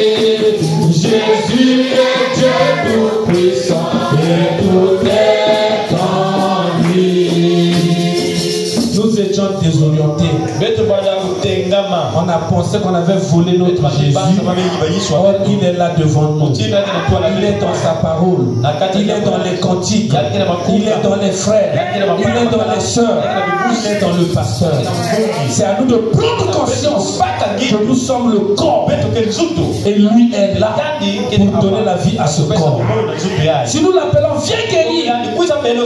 Jésus est Dieu tout-puissant et tout est en lui. Nous étions désorientés. On a pensé qu'on avait volé notre Jésus. Or, il est là devant nous. Il est dans sa parole. Il est dans les cantiques. Il est dans les frères. Il est dans les sœurs. Il est dans le pasteur. C'est à nous de prendre conscience que nous sommes le corps. Et lui est là pour donner la vie à ce corps. Si nous l'appelons viens guérir,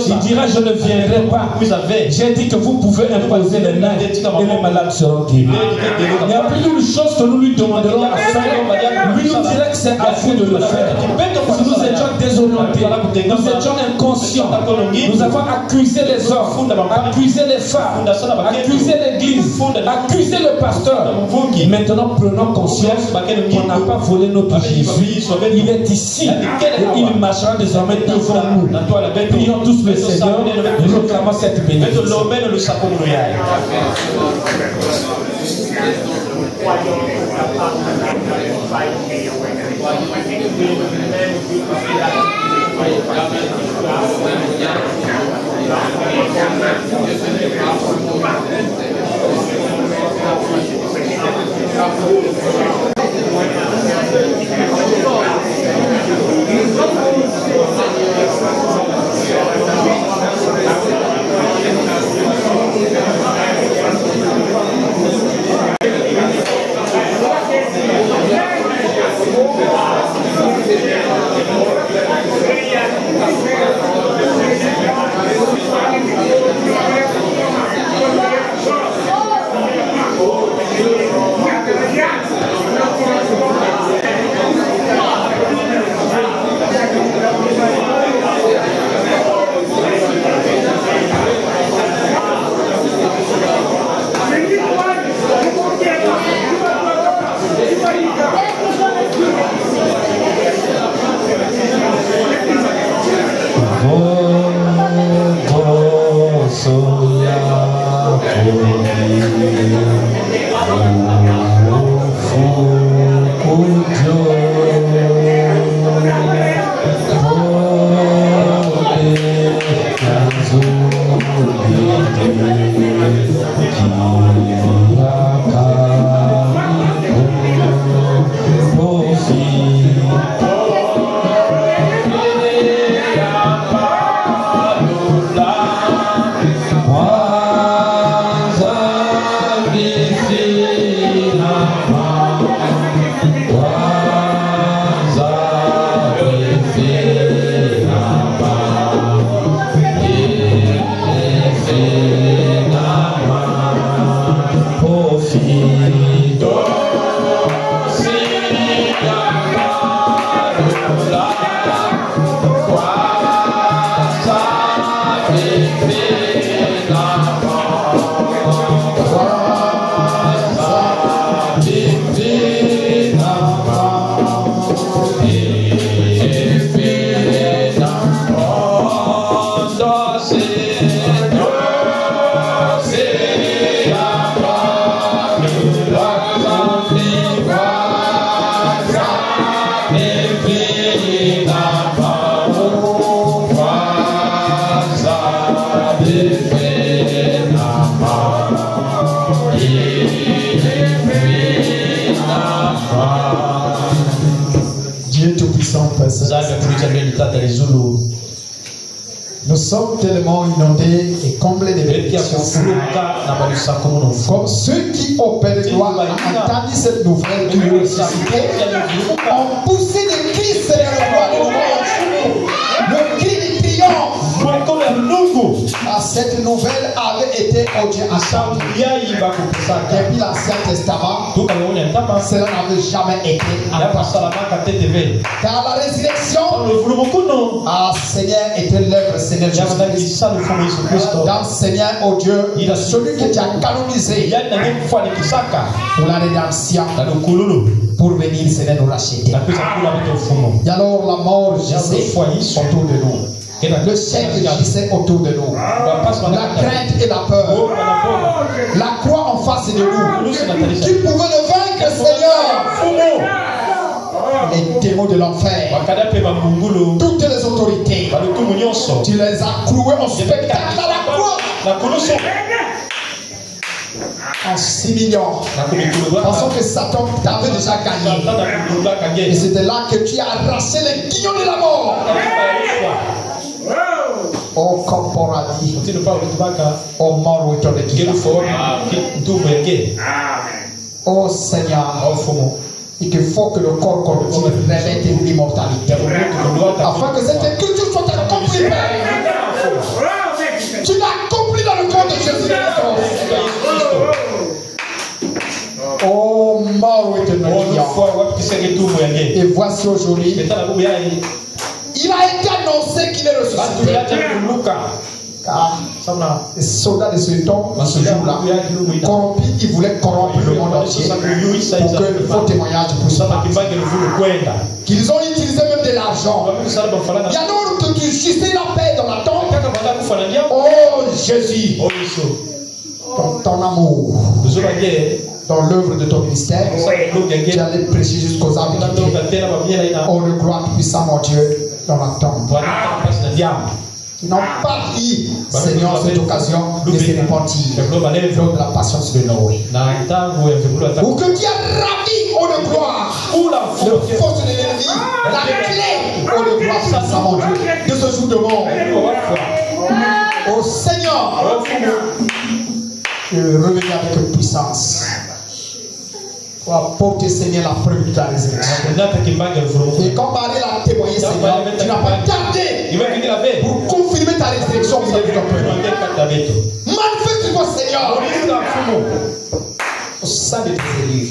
il dira je ne viendrai pas. J'ai dit que vous pouvez imposer les mains et les malades seront guéris. Il n'y a plus d'une chose que nous lui demanderons à faire. Lui nous dirait que c'est à vous de le faire. Si nous étions désorientés, nous étions inconscients, nous avons accusé les hommes, accusé les femmes, accusé l'église, accusé le pasteur. Maintenant, prenons conscience qu'on n'a pas volé notre Jésus. Il est ici et il marchera désormais devant nous. Prions tous le Seigneur et proclamons cette bénédiction. Nous sommes tellement inondés et comblés de bénédictions. Comme ceux qui au Père de gloire ont entendu cette nouvelle qui nous ressuscité, ont poussé des cris, Seigneur, le cri de triomphe. Cette nouvelle avait été odiée à chaque depuis l'Ancien Testament, cela n'avait jamais été entendu. Car la résurrection Seigneur était l'œuvre Seigneur Jésus-Christ. Dans Seigneur, oh Dieu, il est celui que tu as canonisé pour la rédemption, pour venir Seigneur nous racheter. Et alors la mort gisait autour de nous. Le chèque gisait autour de nous. La crainte et la peur. La croix en face de nous. Qui pouvait le vaincre, Seigneur? Les démons de l'enfer, toutes les autorités, tu les as cloués en spectacle à la croix. En 6 millions. Pensons que Satan t'avait déjà gagné. Et c'était là que tu as arraché les guillons de la mort. Oh corporali, oh mort oh Seigneur, il faut que le corps corruptible revête l'immortalité. Afin que cette écriture soit accomplie, Père. Tu l'as accompli dans le corps de Jésus-Christ. Et voici aujourd'hui, il a été annoncé qu'il est ressuscité. Car les soldats de ce temps, ce jour-là, corrompus, ils voulaient corrompre le monde entier pour que le faux témoignage puisse partir. Qu'ils ont utilisé même de l'argent. Il y a alors que tu suscites la paix dans la tombe. Oh Jésus, dans ton amour, dans l'œuvre de ton ministère, tu allais prêcher jusqu'aux âmes. Oh le gloire puissant, mon Dieu, dans la tombe. Ils n'ont pas eu, Seigneur, cette occasion de se repentir lors de la passion de Noé. Ou que tu as ravi, oh de gloire, le force de l'ennemi, la clé, oh de gloire, puissant, mon Dieu, de ce jour de mort. Oh Seigneur, je reviens avec puissance pour apporter, Seigneur, la preuve de ta résurrection. Et quand Marie l'a témoigné, Seigneur, tu n'as pas tardé pour confirmer ta résurrection au milieu de ton peuple. Manifeste-toi, Seigneur, au sein de tes élus.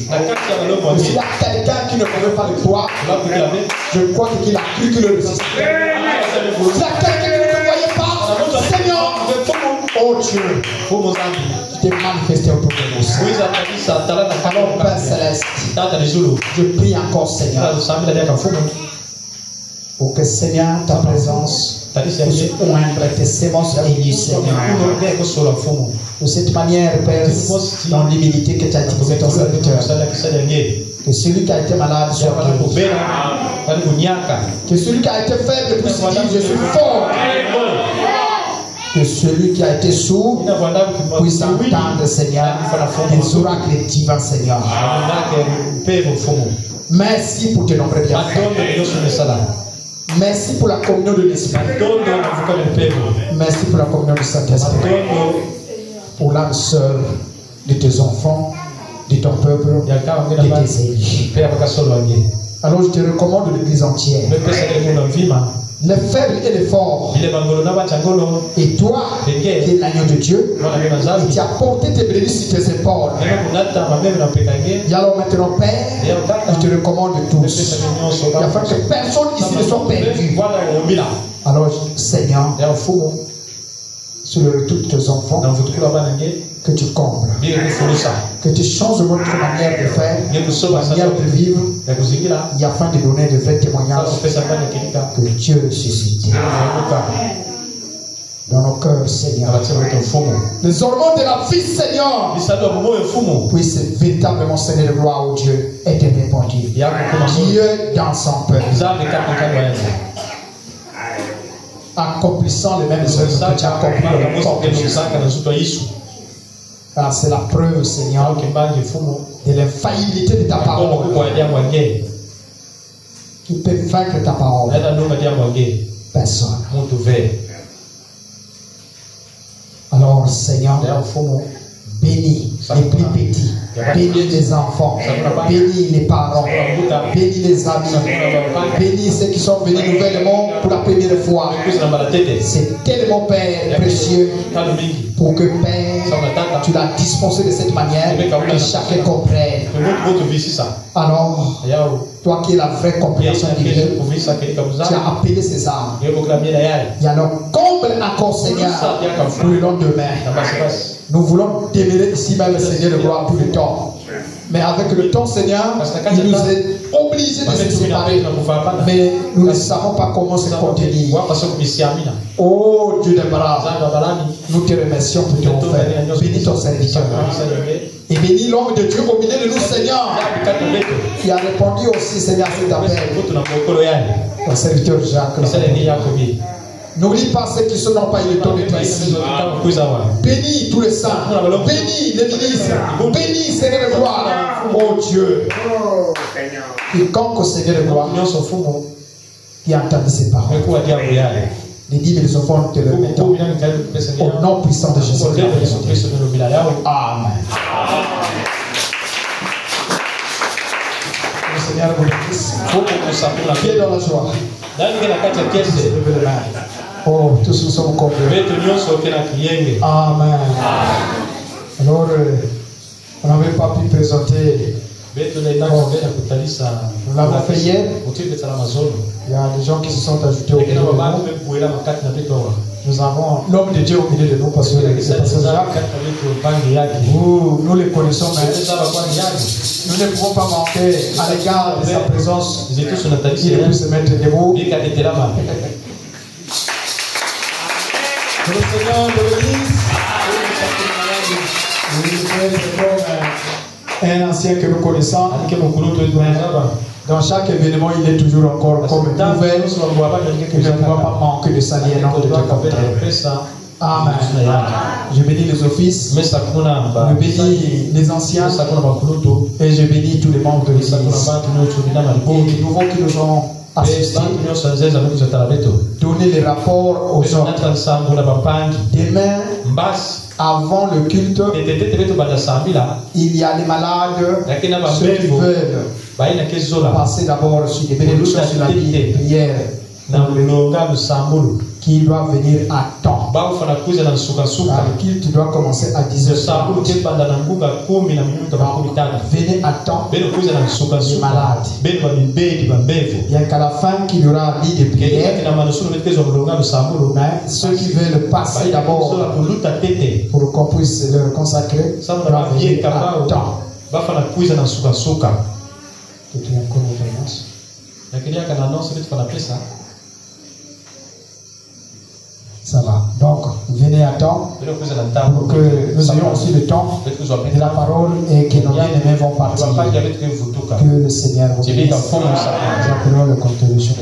S'il y a quelqu'un qui ne connaît pas le toi, je crois qu'il a cru que le ressuscité. S'il y a quelqu'un qui ne te voyait pas, Seigneur, oh Dieu, tu t'es manifesté autour de nous. Alors, Père Céleste, je prie encore, Seigneur, pour que, Seigneur, ta présence puisse oindre tes semences élues, Seigneur. De cette manière, Père, dans l'humilité que tu as dit pour ton serviteur, que celui qui a été malade soit guéri. Que celui qui a été faible puisse dire je suis fort. Que celui qui a été sourd puisse entendre, Seigneur, des oracles divins, Seigneur. Merci pour tes nombreux bienfaits. Merci pour la communion de l'Esprit. Merci pour la communion du Saint-Esprit. Pour l'âme sœur de tes enfants, de ton peuple, de tes élus. Alors je te recommande l'église entière. Les faibles et les forts. Et toi, qui es l'agneau de Dieu, et tu as porté tes brebis sur tes épaules. Et alors maintenant, Père, je te recommande tous. Afin que personne ici ne soit perdu. Alors, Seigneur, sur le retour de tes enfants, que tu combles, que tu changes notre manière de faire, manière de vivre, et afin de donner de vrais témoignages que Dieu ressuscite. Dans nos cœurs, Seigneur, les hormones de la vie, Seigneur, puissent véritablement, Seigneur, de gloire au Dieu, être répandues. Dieu dans son peuple, accomplissant les mêmes œuvres que tu as accomplies dans le corps de Jésus. Car c'est la preuve, Seigneur, de l'infaillibilité de ta parole. Qui peut vaincre ta parole? Personne. Alors, Seigneur, bénis les plus petits, bénis les enfants, bénis les parents, bénis les amis, bénis ceux qui sont venus nouvellement pour la première fois. C'est tellement, Père, précieux, pour que, Père, tu l'as dispensé de cette manière que chacun comprenne. Alors, toi qui es la vraie compréhension divine, tu as appelé ces âmes. Et alors, comble encore, Seigneur, pour le lendemain. Nous voulons demeurer ici même, Seigneur, de gloire pour le temps. Mais avec le temps, Seigneur, il nous est obligé de se séparer. Mais nous ne savons pas comment se contenir. Oh Dieu d'Abraham, nous te remercions pour ton frère. Bénis ton serviteur. Et bénis l'homme de Dieu au milieu de nous, Seigneur, qui a répondu aussi, Seigneur, à cet appel. Ton serviteur Jacques. N'oublie pas ceux qui n'ont pas eu le temps d'être ici. Bénis tous les saints. Bénis les ministres. Bénis, Seigneur de gloire. Oh Dieu. Quiconque, Seigneur de gloire, qui a entendu ces paroles. Les 10 000 enfants te le mettons au nom puissant de Jésus. Amen. Le Seigneur vous bénisse. Qui est dans la joie? Oh, tous nous sommes complets. Amen. Alors, on n'avait pas pu présenter Nous l'avons fait hier. Il y a des gens qui se sont ajoutés au milieu de nous. Nous avons l'homme de Dieu au milieu de nous, parce que c'est Pasteur Jacques. Nous les connaissons, mais nous ne pouvons pas manquer à l'égard de sa présence. Il peut se mettre debout. Le Seigneur de l'Église. Un ancien que nous connaissons. Dans chaque événement, il est toujours encore comme nouvelle. Il ne doit pas manquer de saluer un nom de Dieu. Amen. Je bénis les offices. Je bénis les anciens. Et je bénis tous les membres de l'Église. Et les nouveaux qui nous ont assistés. Donner les rapports aux hommes. Demain, avant le culte, il y a les malades, ceux qui veulent passer d'abord sur des bénédictions sur la vie de prière, qui doivent venir à temps. Le culte doit commencer à 10h. Venez à temps, les malades. Bien qu'à la fin, qu'il y aura un lit de prière, ceux qui veulent passer d'abord pour qu'on puisse leur consacrer, doivent venir à temps. Ça va. Donc, venez à temps pour que nous ayons aussi le temps de la parole et que nos bien-aimés vont partir. Que le Seigneur vous bénisse. Nous appelons le contribution.